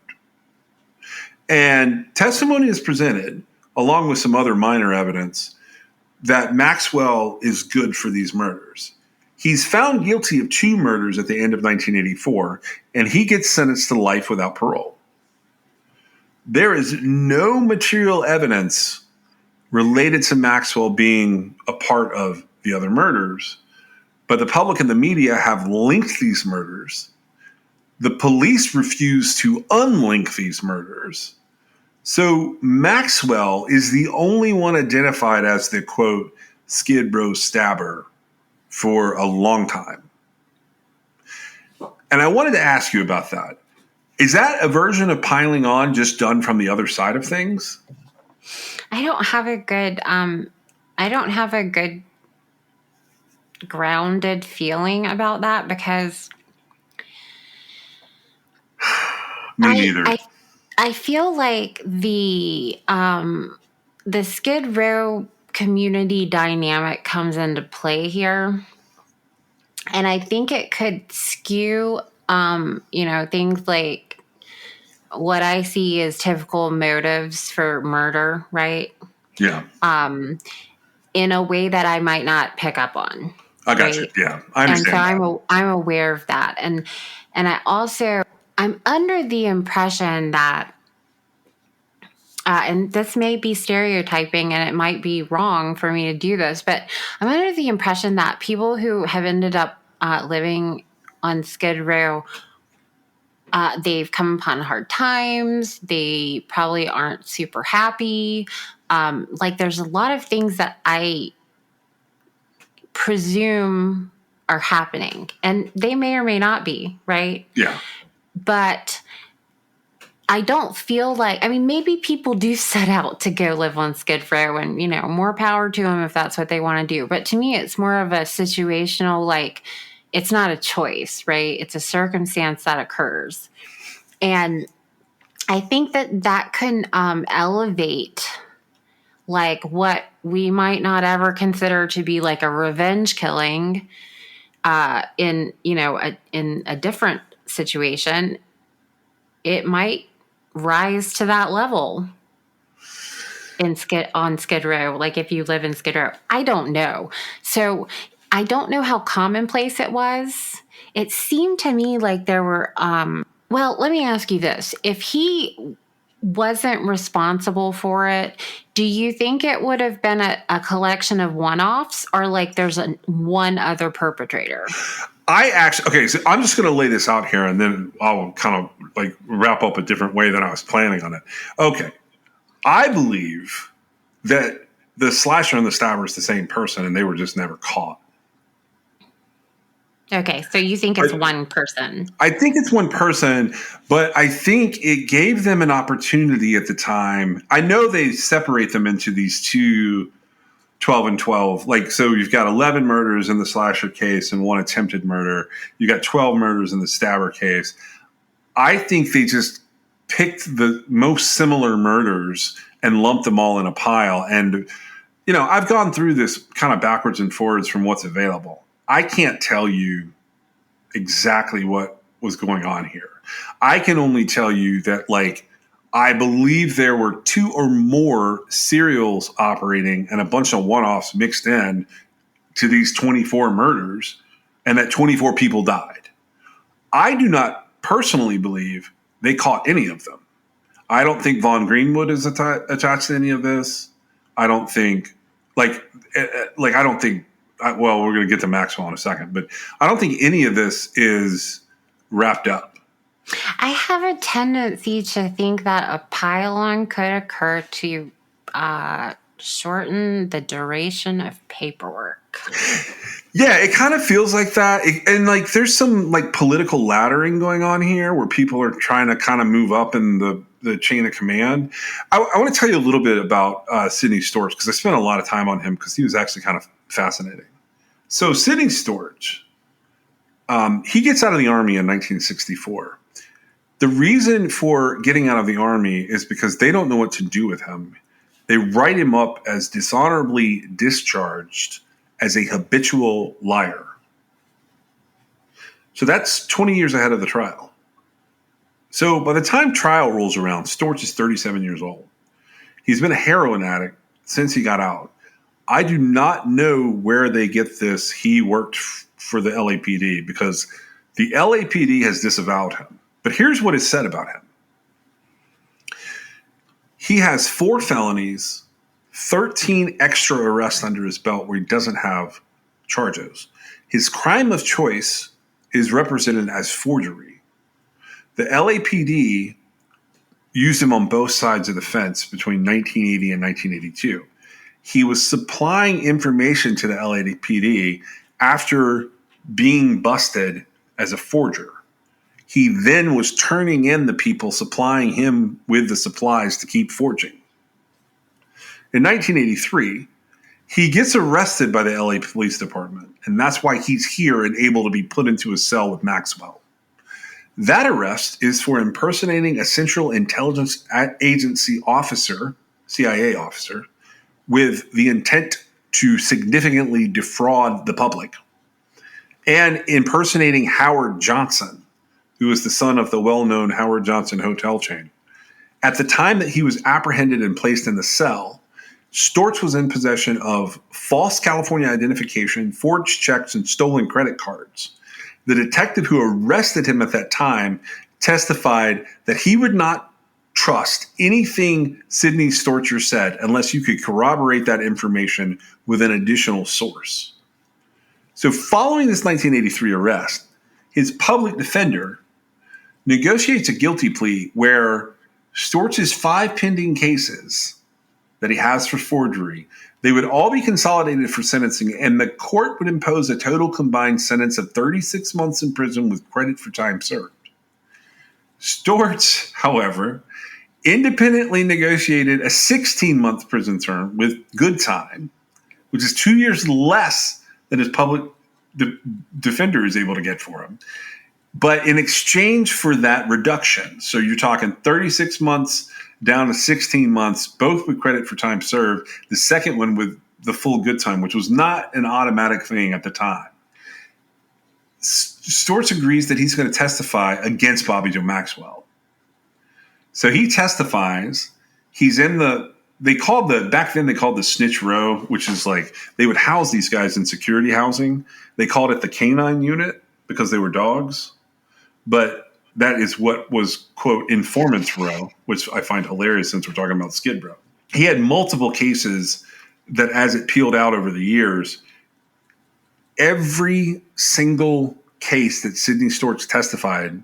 B: And testimony is presented, along with some other minor evidence, that Maxwell is good for these murders. He's found guilty of 2 murders at the end of 1984, and he gets sentenced to life without parole. There is no material evidence related to Maxwell being a part of the other murders, but the public and the media have linked these murders. The police refuse to unlink these murders. So Maxwell is the only one identified as the, quote, Skid Row stabber for a long time. And I wanted to ask you about that. Is that a version of piling on just done from the other side of things?
C: I don't have a good grounded feeling about that, because
B: Me neither.
C: I feel like the Skid Row community dynamic comes into play here, and I think it could skew things like what I see as typical motives for murder, right?
B: Yeah.
C: In a way that I might not pick up on.
B: I got you. Yeah, I understand.
C: And so I'm aware of that, and I'm under the impression that, and this may be stereotyping, and it might be wrong for me to do this, but I'm under the impression that people who have ended up living on Skid Row, they've come upon hard times. They probably aren't super happy. There's a lot of things that I presume are happening, and they may or may not be, right?
B: Yeah.
C: But I don't feel like, maybe people do set out to go live on Skid Row, and, more power to them if that's what they want to do. But to me, it's more of a situational, it's not a choice, right? It's a circumstance that occurs. And I think that can elevate what we might not ever consider to be a revenge killing in a different situation. It might rise to that level on Skid Row, if you live in Skid Row. I don't know. So I don't know how commonplace it was. It seemed to me like there were well, let me ask you this. If he wasn't responsible for it, do you think it would have been a collection of one-offs, or there's one other perpetrator?
B: So I'm just going to lay this out here, and then I'll kind of wrap up a different way than I was planning on it. Okay. I believe that the slasher and the stabber is the same person, and they were just never caught.
C: Okay, so you think it's one person.
B: I think it's one person, but I think it gave them an opportunity at the time. I know they separate them into these two 12 and 12. Like, so you've got 11 murders in the slasher case and one attempted murder. You got 12 murders in the stabber case. I think they just picked the most similar murders and lumped them all in a pile. And, you know, I've gone through this kind of backwards and forwards from what's available. I can't tell you exactly what was going on here. I can only tell you that, like, I believe there were 2 or more serials operating and a bunch of one-offs mixed in to these 24 murders, and that 24 people died. I do not personally believe they caught any of them. I don't think Vaughn Greenwood is attached to any of this. I don't think, I don't think, well, we're going to get to Maxwell in a second, but I don't think any of this is wrapped up.
C: I have a tendency to think that a pile-on could occur to shorten the duration of paperwork.
B: Yeah, it kind of feels like that. And like there's some like political laddering going on here where people are trying to kind of move up in the chain of command. I want to tell you a little bit about Sidney Storch because I spent a lot of time on him because he was actually kind of fascinating. So Sidney Storch, he gets out of the Army in 1964. The reason for getting out of the Army is because they don't know what to do with him. They write him up as dishonorably discharged as a habitual liar. So that's 20 years ahead of the trial. So by the time trial rolls around, Storch is 37 years old. He's been a heroin addict since he got out. I do not know where they get this. He worked for the LAPD because the LAPD has disavowed him. But here's what is said about him. He has 4 felonies, 13 extra arrests under his belt where he doesn't have charges. His crime of choice is represented as forgery. The LAPD used him on both sides of the fence between 1980 and 1982. He was supplying information to the LAPD after being busted as a forger. He then was turning in the people supplying him with the supplies to keep forging. In 1983, he gets arrested by the LA Police Department, and that's why he's here and able to be put into a cell with Maxwell. That arrest is for impersonating a Central Intelligence Agency officer, CIA officer, with the intent to significantly defraud the public, and impersonating Howard Johnson, who was the son of the well-known Howard Johnson hotel chain. At the time that he was apprehended and placed in the cell, Storch was in possession of false California identification, forged checks, and stolen credit cards. The detective who arrested him at that time testified that he would not trust anything Sidney Storcher said unless you could corroborate that information with an additional source. So following this 1983 arrest, his public defender negotiates a guilty plea where Storch's 5 pending cases that he has for forgery, they would all be consolidated for sentencing, and the court would impose a total combined sentence of 36 months in prison with credit for time served. Storch, however, independently negotiated a 16-month prison term with good time, which is 2 years less than his public defender is able to get for him. But in exchange for that reduction, so you're talking 36 months down to 16 months, both with credit for time served, the second one with the full good time, which was not an automatic thing at the time. Storch agrees that he's going to testify against Bobby Joe Maxwell. So he testifies. He's in back then they called the snitch row, which is like they would house these guys in security housing. They called it the canine unit because they were dogs. But that is what was, quote, informant's row, which I find hilarious since we're talking about Skid Row. He had multiple cases that as it peeled out over the years, every single case that Sidney Storch testified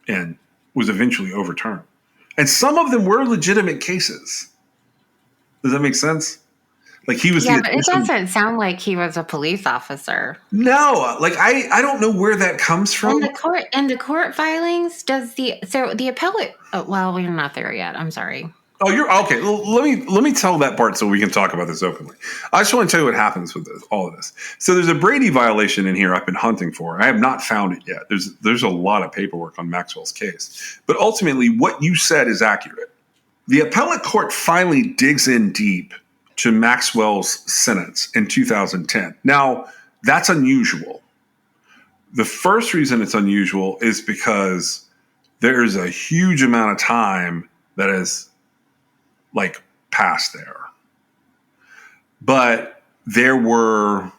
B: in was eventually overturned. And some of them were legitimate cases. Does that make sense? Like he was
C: Yeah,
B: the
C: but it
B: addition.
C: doesn't sound like he was a police officer.
B: No, like I don't know where that comes from.
C: And the court filings does the appellate. Oh, well, we're not there yet. I'm sorry.
B: Oh, you're okay. Well, let me tell that part so we can talk about this openly. I just want to tell you what happens with all of this. So there's a Brady violation in here I've been hunting for. I have not found it yet. There's a lot of paperwork on Maxwell's case, but ultimately, what you said is accurate. The appellate court finally digs in deep to Maxwell's sentence in 2010. Now, that's unusual. The first reason it's unusual is because there is a huge amount of time that is like passed there. But there were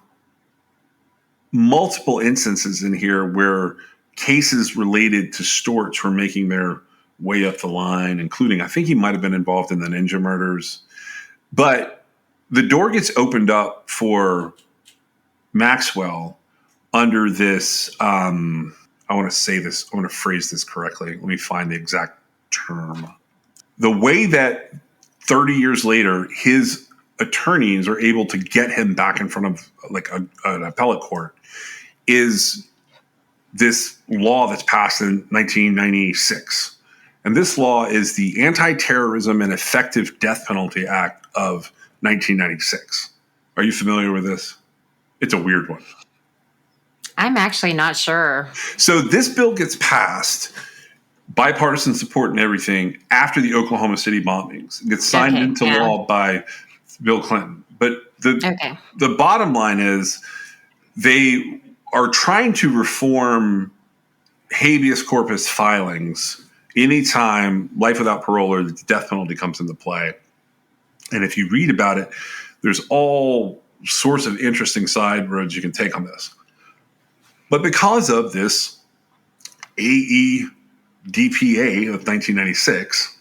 B: multiple instances in here where cases related to Storch were making their way up the line, including, I think he might have been involved in the Ninja murders. But the door gets opened up for Maxwell under this. I want to say this, I want to phrase this correctly. Let me find the exact term. The way that 30 years later, his attorneys are able to get him back in front of like an appellate court is this law that's passed in 1996. And this law is the Anti-Terrorism and Effective Death Penalty Act of 1996. Are you familiar with this? It's a weird one.
C: I'm actually not sure.
B: So this bill gets passed, bipartisan support and everything, after the Oklahoma City bombings. It gets signed into law by Bill Clinton. But the bottom line is they are trying to reform habeas corpus filings anytime life without parole or the death penalty comes into play. And if you read about it, there's all sorts of interesting side roads you can take on this. But because of this AEDPA of 1996,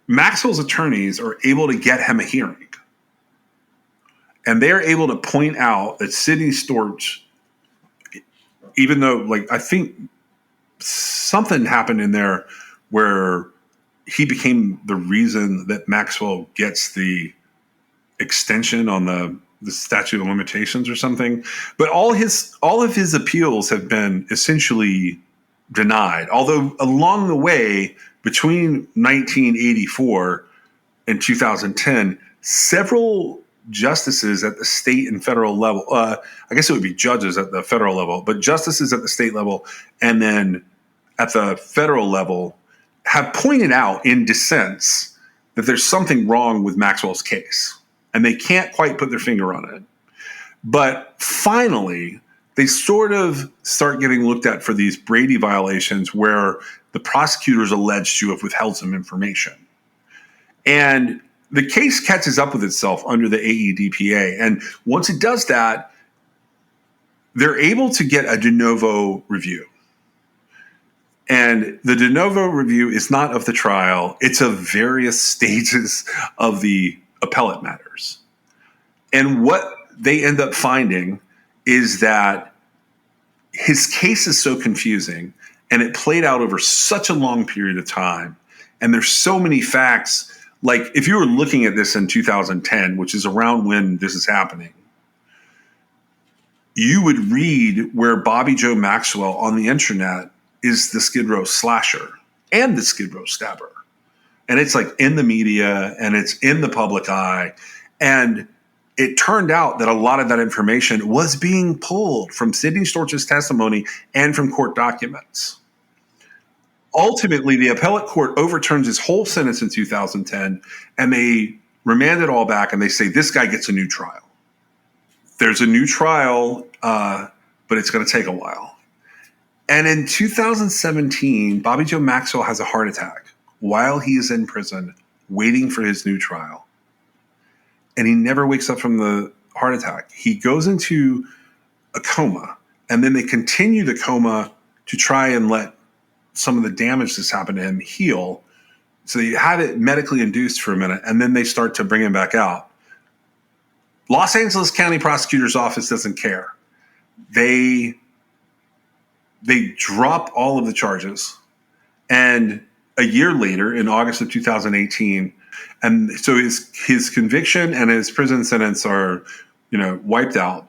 B: Maxwell's attorneys are able to get him a hearing. And they're able to point out that Sidney Storch, even though, like, I think something happened in there where he became the reason that Maxwell gets the extension on the statute of limitations or something. But all of his appeals have been essentially denied. Although along the way, between 1984 and 2010, several justices at the state and federal level, I guess it would be judges at the federal level, but justices at the state level and then at the federal level have pointed out in dissents that there's something wrong with Maxwell's case. And they can't quite put their finger on it. But finally, they sort of start getting looked at for these Brady violations where the prosecutors alleged to have withheld some information. And the case catches up with itself under the AEDPA. And once it does that, they're able to get a de novo review. And the de novo review is not of the trial. It's of various stages of the appellate matters. And what they end up finding is that his case is so confusing and it played out over such a long period of time. And there's so many facts. Like if you were looking at this in 2010, which is around when this is happening, you would read where Bobby Joe Maxwell on the internet is the Skid Row slasher and the Skid Row stabber. And it's like in the media and it's in the public eye. And it turned out that a lot of that information was being pulled from Sidney Storch's testimony and from court documents. Ultimately, the appellate court overturns his whole sentence in 2010 and they remand it all back and they say, this guy gets a new trial. There's a new trial, but it's going to take a while. And in 2017, Bobby Joe Maxwell has a heart attack while he is in prison waiting for his new trial. And he never wakes up from the heart attack. He goes into a coma, and then they continue the coma to try and let some of the damage that's happened to him heal. So they have it medically induced for a minute, and then they start to bring him back out. Los Angeles County Prosecutor's Office doesn't care. They drop all of the charges. And a year later, in August of 2018, And so his conviction and his prison sentence are, wiped out.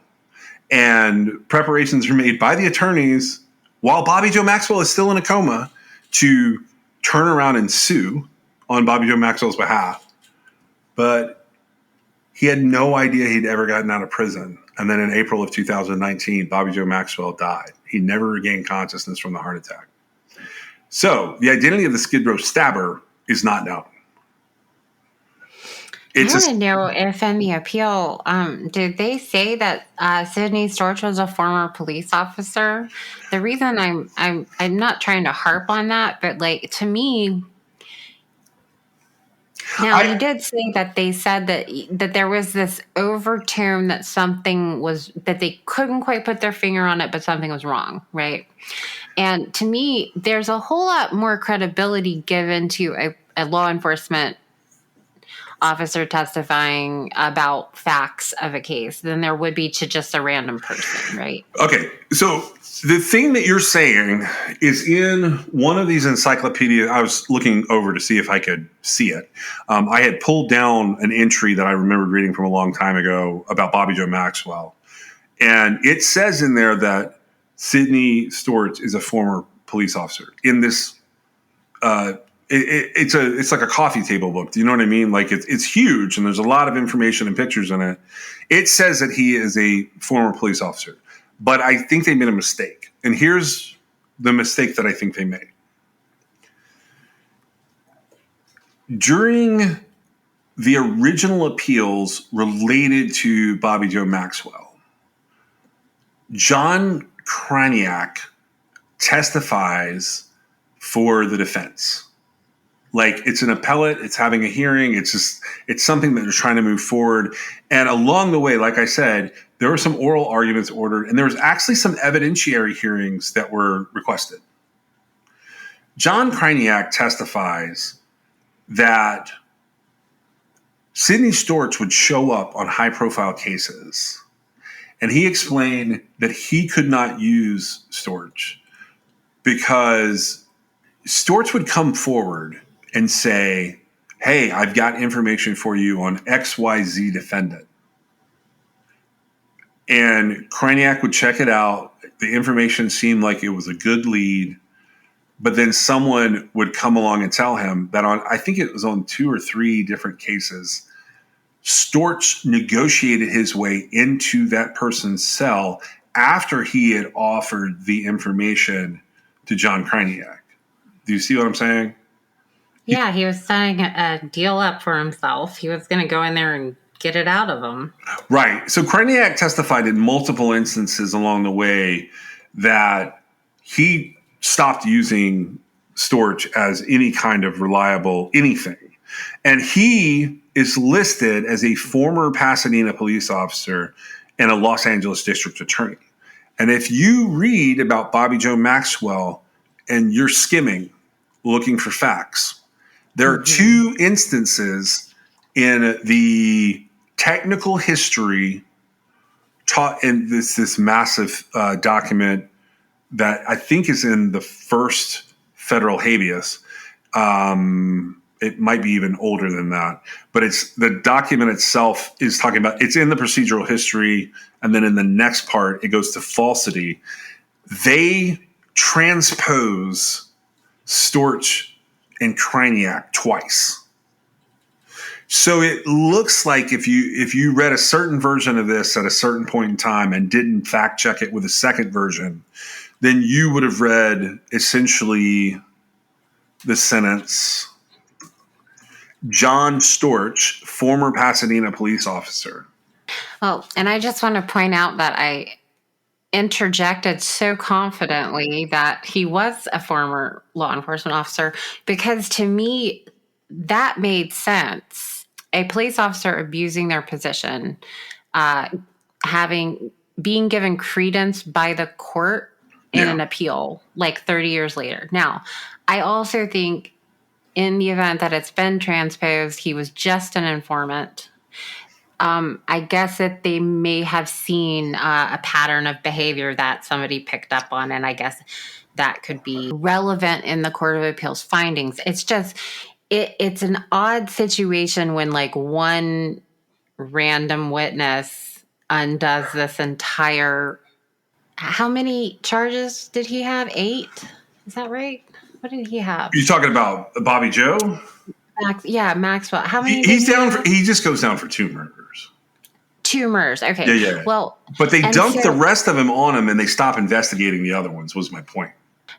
B: And preparations are made by the attorneys while Bobby Joe Maxwell is still in a coma to turn around and sue on Bobby Joe Maxwell's behalf. But he had no idea he'd ever gotten out of prison. And then in April of 2019, Bobby Joe Maxwell died. He never regained consciousness from the heart attack. So the identity of the Skid Row stabber is not known.
C: I want to know if in the appeal, did they say that Sidney Storch was a former police officer? The reason I'm not trying to harp on that, but like to me, now he did say that they said that there was this overtone that something was that they couldn't quite put their finger on it, but something was wrong, right? And to me, there's a whole lot more credibility given to a law enforcement officer testifying about facts of a case than there would be to just a random person, right?
B: Okay, so the thing that you're saying is in one of these encyclopedias. I was looking over to see if I could see it. I had pulled down an entry that I remembered reading from a long time ago about Bobby Joe Maxwell. And it says in there that Sidney Storch is a former police officer in this it's like a coffee table book. Do you know what I mean? Like it's huge and there's a lot of information and pictures in it. It says that he is a former police officer, but I think they made a mistake. And here's the mistake that I think they made. During the original appeals related to Bobby Joe Maxwell, John Kraniak testifies for the defense. Like it's an appellate, it's having a hearing, it's something that they're trying to move forward. And along the way, like I said, there were some oral arguments ordered, and there was actually some evidentiary hearings that were requested. John Kraniak testifies that Sidney Storch would show up on high-profile cases, and he explained that he could not use Storch because Storch would come forward and say, hey, I've got information for you on XYZ defendant. And Kraniak would check it out. The information seemed like it was a good lead. But then someone would come along and tell him that I think it was on 2 or 3 different cases, Storch negotiated his way into that person's cell after he had offered the information to John Kraniak. Do you see what I'm saying?
C: Yeah, he was setting a deal up for himself. He was going to go in there and get it out of him.
B: Right. So Kraniak testified in multiple instances along the way that he stopped using Storch as any kind of reliable anything. And he is listed as a former Pasadena police officer and a Los Angeles district attorney. And if you read about Bobby Joe Maxwell and you're skimming, looking for facts, there are 2 instances in the technical history taught in this massive document that I think is in the first federal habeas. It might be even older than that, but it's the document itself is talking about, it's in the procedural history. And then in the next part, it goes to falsity. They transpose Storch and Kraniak twice. So it looks like if you read a certain version of this at a certain point in time and didn't fact check it with a second version, then you would have read essentially the sentence, John Storch, former Pasadena police officer.
C: Well, and I just want to point out that I interjected so confidently that he was a former law enforcement officer because to me, that made sense. A police officer abusing their position, being given credence by the court in an appeal like 30 years later. Now, I also think in the event that it's been transposed, he was just an informant. I guess that they may have seen a pattern of behavior that somebody picked up on, and I guess that could be relevant in the Court of Appeals findings. It's just, it's an odd situation when like one random witness undoes this entire. How many charges did he have? 8? Is that right? What did he have?
B: You're talking about Bobby Joe?
C: Maxwell. How many?
B: He's down for. He just goes down for 2 murders.
C: 2 murders. Okay.
B: Yeah.
C: Well,
B: but they dumped the rest of them on him, and they stopped investigating the other ones. Was my point.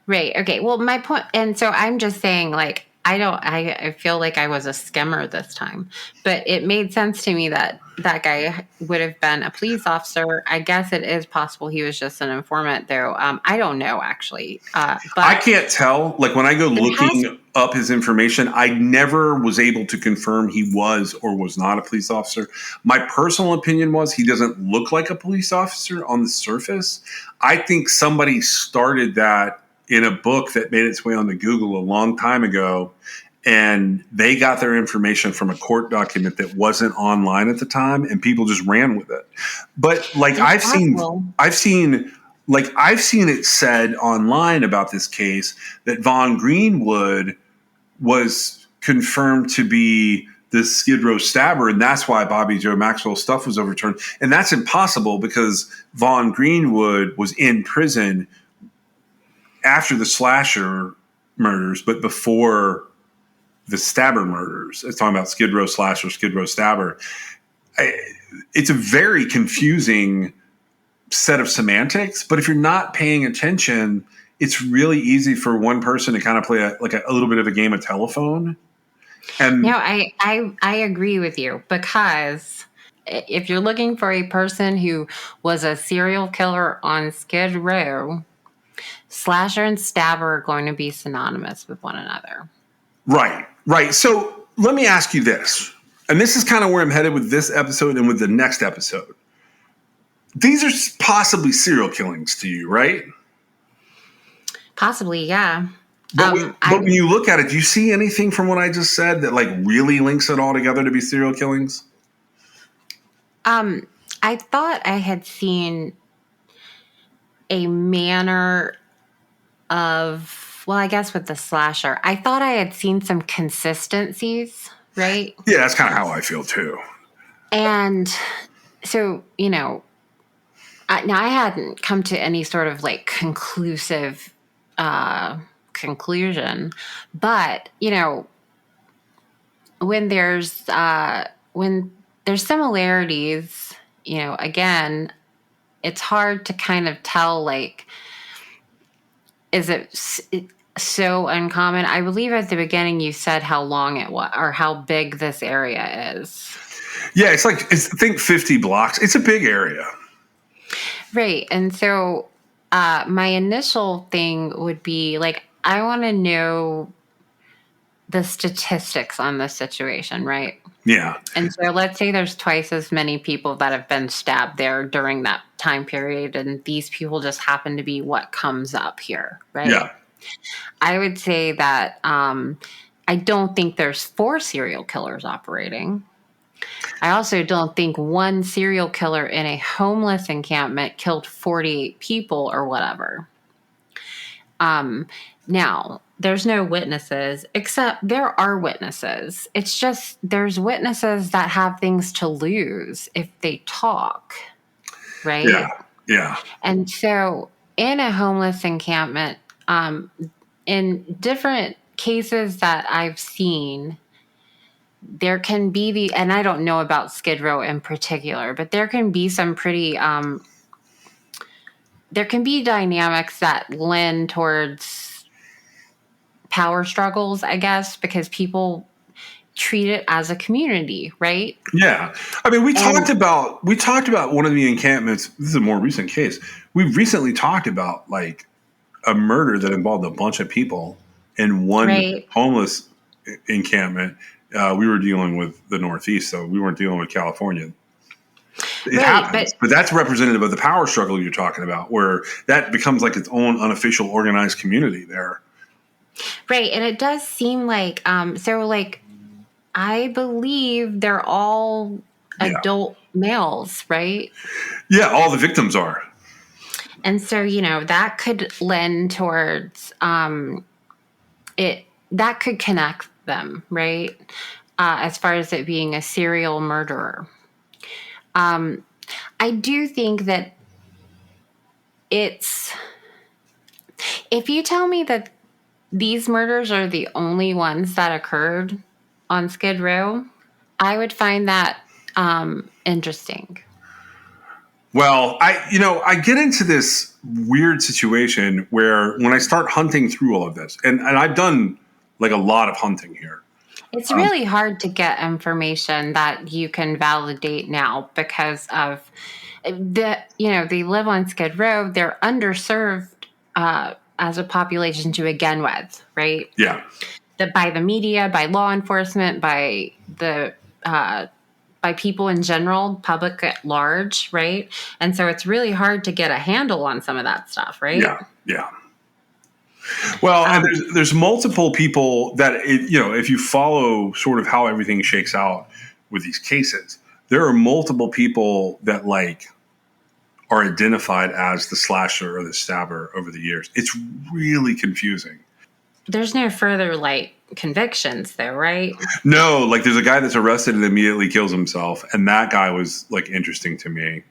C: Right. Okay. Well, my point, and so I'm just saying, like, I feel like I was a skimmer this time, but it made sense to me that that guy would have been a police officer. I guess it is possible he was just an informant, though. I don't know, actually. But
B: I can't tell. Like, when I go looking up his information, I never was able to confirm he was or was not a police officer. My personal opinion was he doesn't look like a police officer on the surface. I think somebody started that in a book that made its way onto Google a long time ago, and they got their information from a court document that wasn't online at the time, and people just ran with it. But like I've seen it said online about this case that Von Greenwood was confirmed to be the Skid Row stabber, and that's why Bobby Joe Maxwell's stuff was overturned. And that's impossible because Von Greenwood was in prison after the Slasher murders, but before the Stabber murders. It's talking about Skid Row Slasher, Skid Row Stabber. It's a very confusing set of semantics, but if you're not paying attention, it's really easy for one person to kind of play a little bit of a game of telephone. And
C: no, I agree with you, because if you're looking for a person who was a serial killer on Skid Row, Slasher and Stabber are going to be synonymous with one another.
B: Right. So let me ask you this, and this is kind of where I'm headed with this episode and with the next episode. These are possibly serial killings to you, right?
C: Possibly, yeah.
B: But when you look at it, do you see anything from what I just said that like really links it all together to be serial killings?
C: I thought I had seen a manner of, well, I guess with the Slasher, I thought I had seen some consistencies, right?
B: Yeah, that's kind of how I feel too.
C: And so, now I hadn't come to any sort of like conclusive conclusion, but when there's similarities, again, it's hard to kind of tell, like, is it so uncommon? I believe at the beginning you said how long it was or how big this area is.
B: Yeah, I think 50 blocks. It's a big area.
C: Right. And so my initial thing would be like, I want to know the statistics on this situation, right?
B: Yeah.
C: And so let's say there's twice as many people that have been stabbed there during that time period, and these people just happen to be what comes up here, right?
B: Yeah.
C: I would say that I don't think there's 4 serial killers operating. I also don't think one serial killer in a homeless encampment killed 48 people or whatever. Now, there's no witnesses, except there are witnesses. It's just there's witnesses that have things to lose if they talk, right?
B: Yeah.
C: And so in a homeless encampment, in different cases that I've seen, there can be and I don't know about Skid Row in particular, but there can be some pretty, there can be dynamics that lend towards power struggles, I guess, because people treat it as a community, right?
B: Yeah. I mean, we talked about one of the encampments. This is a more recent case. We've recently talked about like a murder that involved a bunch of people in one homeless encampment. We were dealing with the Northeast, so we weren't dealing with California. It happens, but that's representative of the power struggle you're talking about, where that becomes like its own unofficial organized community there.
C: Right. And it does seem like, so like, I believe they're all adult males, right?
B: Yeah, all the victims are.
C: And so, that could lend towards, that could connect them, right? As far as it being a serial murderer. I do think that it's, if you tell me that these murders are the only ones that occurred on Skid Row, I would find that interesting.
B: Well, I get into this weird situation where when I start hunting through all of this, and I've done like a lot of hunting here.
C: It's really hard to get information that you can validate now because of they live on Skid Row. They're underserved as a population to begin with, right?
B: Yeah.
C: By the media, by law enforcement, by the by people in general, public at large, right? And so it's really hard to get a handle on some of that stuff, right?
B: Yeah. Well, and there's multiple people that, if you follow sort of how everything shakes out with these cases, there are multiple people that are identified as the slasher or the stabber over the years. It's really confusing.
C: There's no further convictions though, right?
B: No, there's a guy that's arrested and immediately kills himself, and that guy was interesting to me.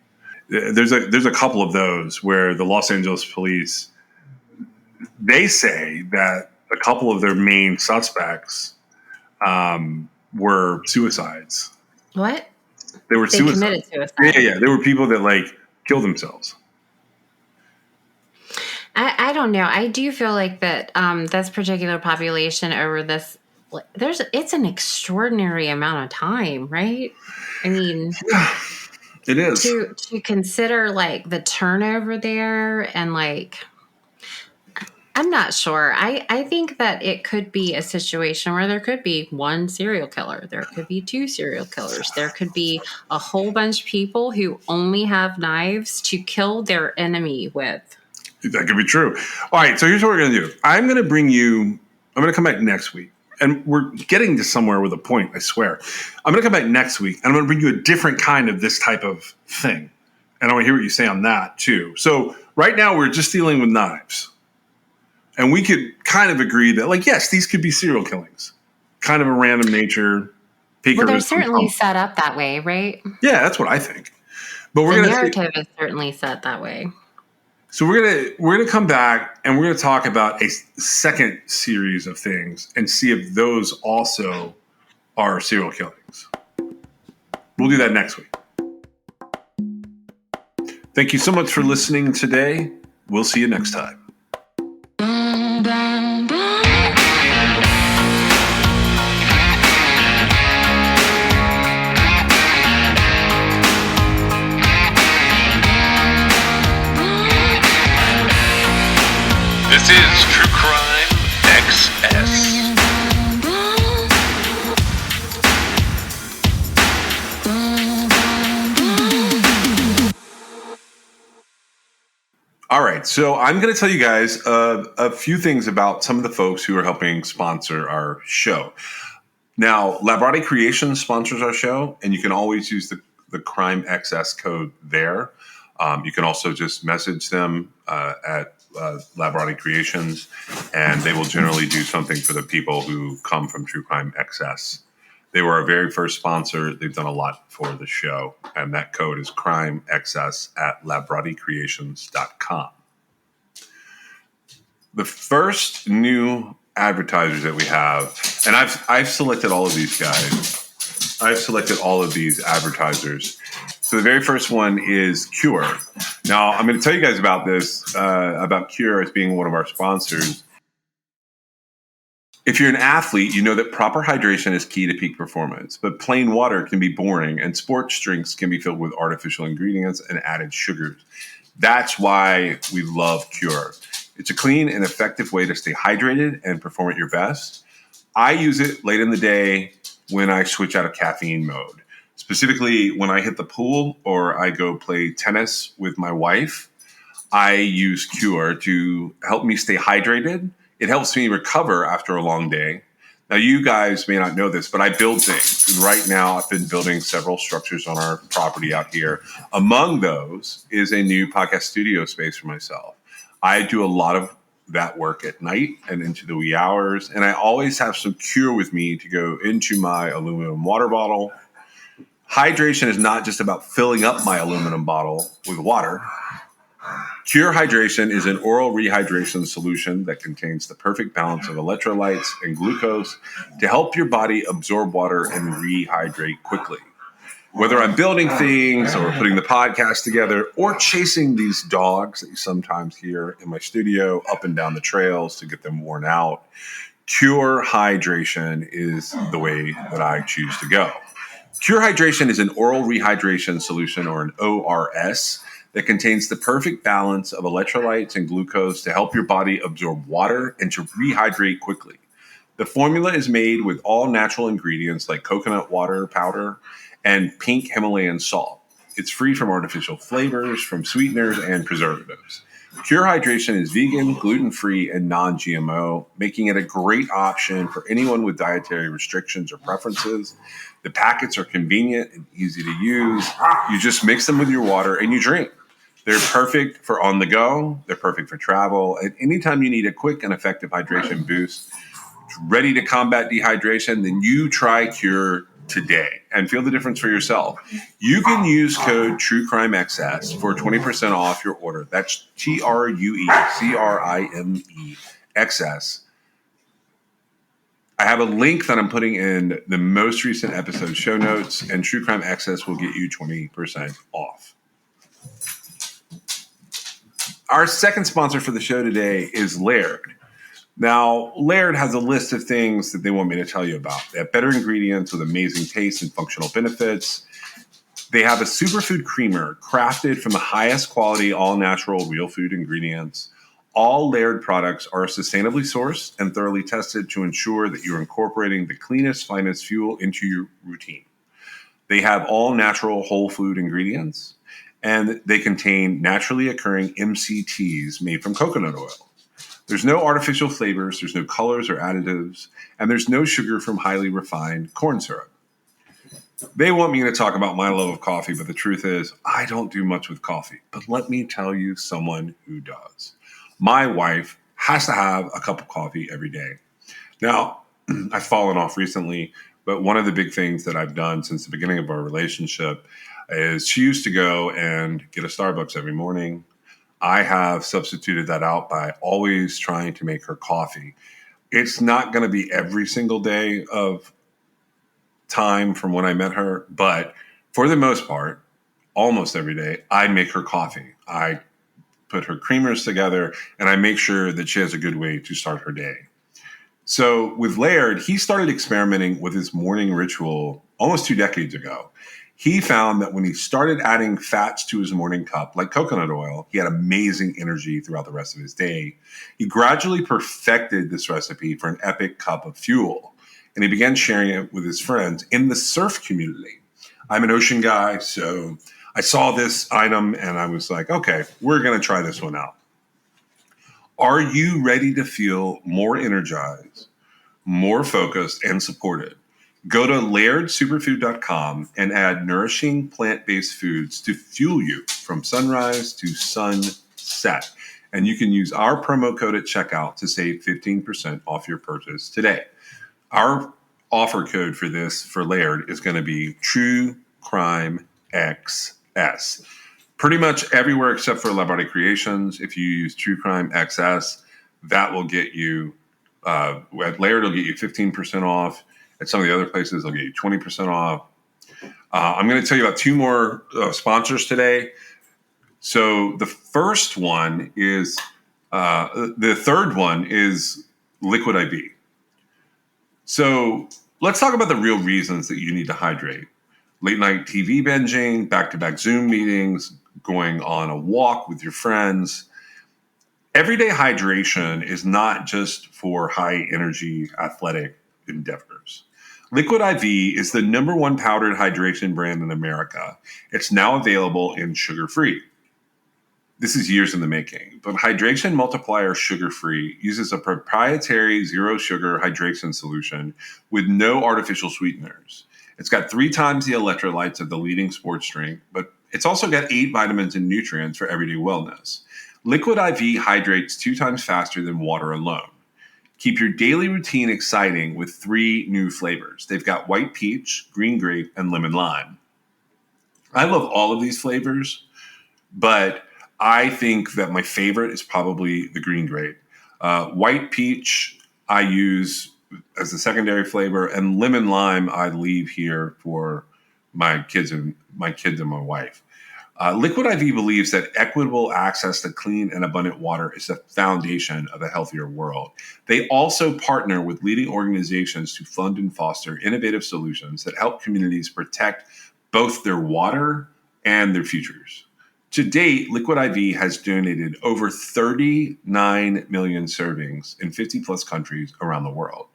B: There's a couple of those where the Los Angeles police, they say that a couple of their main suspects were suicides.
C: What?
B: They
C: committed suicide.
B: Yeah. They were people that killed themselves.
C: I don't know. I do feel like that this particular population over this, it's an extraordinary amount of time, right? I mean,
B: it is
C: to consider the turnover there and I'm not sure. I think that it could be a situation where there could be one serial killer. There could be two serial killers. There could be a whole bunch of people who only have knives to kill their enemy with.
B: That could be true. All right, so here's what we're going to do. I'm going to come back next week. And we're getting to somewhere with a point, I swear. I'm going to come back next week, and I'm going to bring you a different kind of this type of thing. And I want to hear what you say on that, too. So right now, we're just dealing with knives. And we could kind of agree that, yes, these could be serial killings. Kind of a random nature.
C: Well, they're certainly set up that way, right?
B: Yeah, that's what I think. But
C: the narrative is certainly set that way.
B: So we're gonna come back and we're gonna talk about a second series of things and see if those also are serial killings. We'll do that next week. Thank you so much for listening today. We'll see you next time.
A: This is True Crime XS.
B: All right, so I'm going to tell you guys a few things about some of the folks who are helping sponsor our show. Now, Labrati Creations sponsors our show, and you can always use the Crime XS code there. You can also just message them at Labrati Creations, and they will generally do something for the people who come from True Crime XS. They were our very first sponsor. They've done a lot for the show, and that code is CrimeXS at LabratiCreations.com. The first new advertisers that we have, and I've selected all of these guys. I've selected all of these advertisers. So the very first one is Cure. Now, I'm going to tell you guys about this, about Cure as being one of our sponsors. If you're an athlete, you know that proper hydration is key to peak performance, but plain water can be boring and sports drinks can be filled with artificial ingredients and added sugars. That's why we love Cure. It's a clean and effective way to stay hydrated and perform at your best. I use it late in the day when I switch out of caffeine mode. Specifically, when I hit the pool or I go play tennis with my wife, I use Cure to help me stay hydrated. It helps me recover after a long day. Now, you guys may not know this, but I build things. Right now, I've been building several structures on our property out here. Among those is a new podcast studio space for myself. I do a lot of that work at night and into the wee hours. And I always have some Cure with me to go into my aluminum water bottle. Hydration is not just about filling up my aluminum bottle with water. Cure Hydration is an oral rehydration solution that contains the perfect balance of electrolytes and glucose to help your body absorb water and rehydrate quickly. Whether I'm building things or putting the podcast together or chasing these dogs that you sometimes hear in my studio up and down the trails to get them worn out, Cure Hydration is the way that I choose to go. Cure Hydration is an oral rehydration solution, or an ORS, that contains the perfect balance of electrolytes and glucose to help your body absorb water and to rehydrate quickly. The formula is made with all natural ingredients like coconut water powder and pink Himalayan salt. It's free from artificial flavors, from sweeteners, and preservatives. Cure Hydration is vegan, gluten-free, and non-GMO, making it a great option for anyone with dietary restrictions or preferences. The packets are convenient and easy to use. You just mix them with your water and you drink. They're perfect for on the go. They're perfect for travel. And anytime you need a quick and effective hydration boost, ready to combat dehydration, then you try Cure today and feel the difference for yourself. You can use code TrueCrimeXS for 20% off your order. That's TrueCrimeXS. I have a link that I'm putting in the most recent episode show notes, and True Crime Access will get you 20% off. Our second sponsor for the show today is Laird. Now, Laird has a list of things that they want me to tell you about. They have better ingredients with amazing taste and functional benefits. They have a superfood creamer crafted from the highest quality, all-natural, real food ingredients. All Laird products are sustainably sourced and thoroughly tested to ensure that you're incorporating the cleanest, finest fuel into your routine. They have all natural whole food ingredients, and they contain naturally occurring MCTs made from coconut oil. There's no artificial flavors, there's no colors or additives, and there's no sugar from highly refined corn syrup. They want me to talk about my love of coffee, but the truth is, I don't do much with coffee. But let me tell you someone who does. My wife has to have a cup of coffee every day. Now, I've fallen off recently, but one of the big things that I've done since the beginning of our relationship is she used to go and get a Starbucks every morning. I have substituted that out by always trying to make her coffee. It's not going to be every single day of time from when I met her, but for the most part, almost every day, I make her coffee. I put her creamers together, and I make sure that she has a good way to start her day. So with Laird, he started experimenting with his morning ritual almost 2 decades ago. He found that when he started adding fats to his morning cup, like coconut oil, he had amazing energy throughout the rest of his day. He gradually perfected this recipe for an epic cup of fuel, and he began sharing it with his friends in the surf community. I'm an ocean guy, so I saw this item and I was like, okay, we're going to try this one out. Are you ready to feel more energized, more focused, and supported? Go to lairdsuperfood.com and add nourishing plant-based foods to fuel you from sunrise to sunset. And you can use our promo code at checkout to save 15% off your purchase today. Our offer code for this for Laird is going to be TrueCrimeXS. Pretty much everywhere except for Labarte Creations. If you use TrueCrimeXS, that will get you, at Laird, it'll get you 15% off. At some of the other places, they'll get you 20% off. I'm going to tell you about 2 more sponsors today. So the first one is, the third one is Liquid IV. So let's talk about the real reasons that you need to hydrate. Late night TV binging, back-to-back Zoom meetings, going on a walk with your friends. Everyday hydration is not just for high-energy athletic endeavors. Liquid IV is the #1 powdered hydration brand in America. It's now available in sugar-free. This is years in the making, but Hydration Multiplier Sugar-Free uses a proprietary zero-sugar hydration solution with no artificial sweeteners. It's got 3 times the electrolytes of the leading sports drink, but it's also got 8 vitamins and nutrients for everyday wellness. Liquid IV hydrates 2 times faster than water alone. Keep your daily routine exciting with 3 new flavors. They've got white peach, green grape, and lemon lime. I love all of these flavors, but I think that my favorite is probably the green grape. White peach I use as the secondary flavor, and lemon lime I leave here for my kids and my wife. Liquid IV believes that equitable access to clean and abundant water is the foundation of a healthier world. They also partner with leading organizations to fund and foster innovative solutions that help communities protect both their water and their futures. To date, Liquid IV has donated over 39 million servings in 50 plus countries around the world.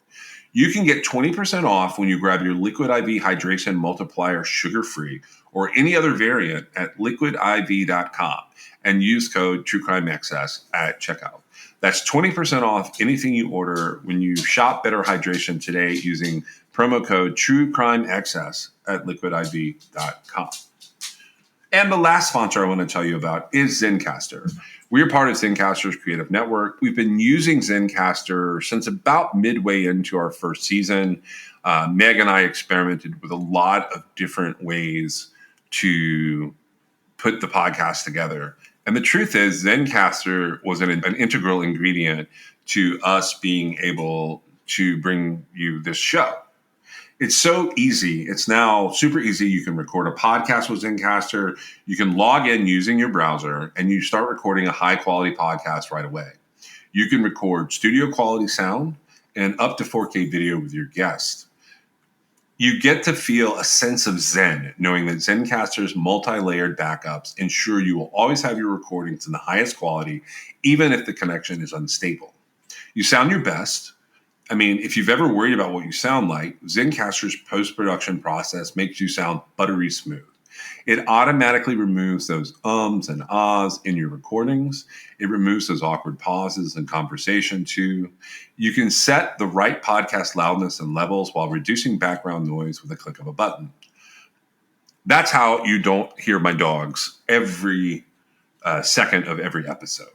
B: You can get 20% off when you grab your Liquid IV Hydration Multiplier sugar-free or any other variant at liquidiv.com and use code TrueCrimeXS at checkout. That's 20% off anything you order when you shop Better Hydration today using promo code TrueCrimeXS at liquidiv.com. And the last sponsor I want to tell you about is Zencastr. We are part of Zencastr's creative network. We've been using Zencastr since about midway into our first season. Meg and I experimented with a lot of different ways to put the podcast together. And the truth is, Zencastr was an integral ingredient to us being able to bring you this show. It's so easy. It's now super easy. You can record a podcast with Zencastr. You can log in using your browser and you start recording a high quality podcast right away. You can record studio quality sound and up to 4K video with your guest. You get to feel a sense of zen knowing that Zencastr's multi-layered backups ensure you will always have your recordings in the highest quality, even if the connection is unstable. You sound your best. I mean, if you've ever worried about what you sound like, Zencastr's post-production process makes you sound buttery smooth. It automatically removes those ums and ahs in your recordings. It removes those awkward pauses in conversation too. You can set the right podcast loudness and levels while reducing background noise with a click of a button. That's how you don't hear my dogs every second of every episode.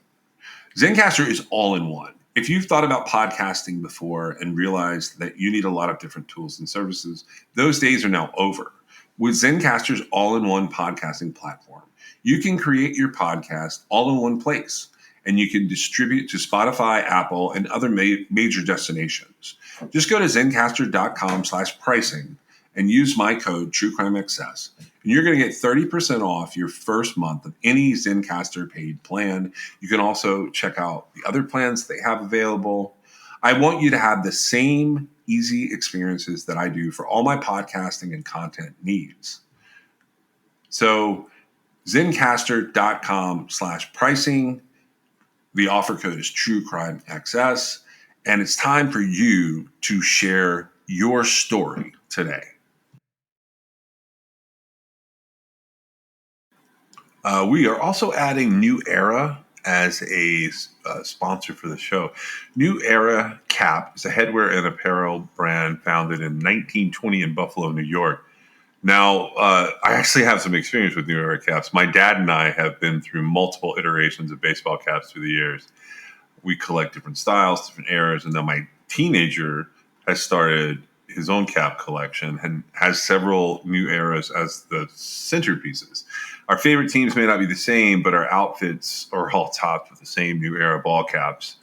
B: Zencastr is all in one. If you've thought about podcasting before and realized that you need a lot of different tools and services, those days are now over. With Zencastr's all-in-one podcasting platform, you can create your podcast all in one place, and you can distribute to Spotify, Apple, and other major destinations. Just go to zencastr.com/pricing and use my code TrueCrimeXS, and you're going to get 30% off your first month of any Zencastr paid plan. You can also check out the other plans they have available. I want you to have the same easy experiences that I do for all my podcasting and content needs. So zencastr.com/pricing. The offer code is TrueCrimeXS, and it's time for you to share your story today. We are also adding New Era as a sponsor for the show. New Era Cap is a headwear and apparel brand founded in 1920 in Buffalo, New York. Now, I actually have some experience with New Era caps. My dad and I have been through multiple iterations of baseball caps through the years. We collect different styles, different eras, and now my teenager has started his own cap collection and has several New Eras as the centerpieces. Our favorite teams may not be the same, but our outfits are all topped with the same New Era ball caps.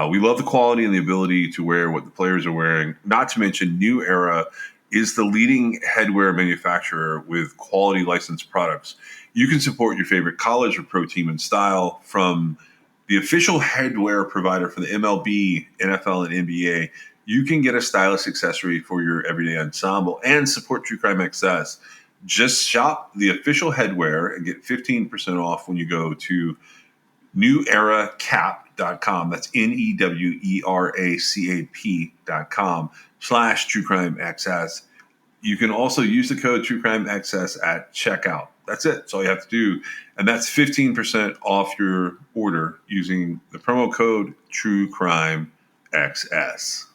B: We love the quality and the ability to wear what the players are wearing. Not to mention, New Era is the leading headwear manufacturer with quality licensed products. You can support your favorite college or pro team in style from the official headwear provider for the MLB, NFL, and NBA. You can get a stylish accessory for your everyday ensemble and support True Crime XS. Just shop the official headwear and get 15% off when you go to neweracap.com. That's neweracap.com/truecrimexs. You can also use the code TrueCrimeXS at checkout. That's it. That's all you have to do. And that's 15% off your order using the promo code TrueCrimeXS.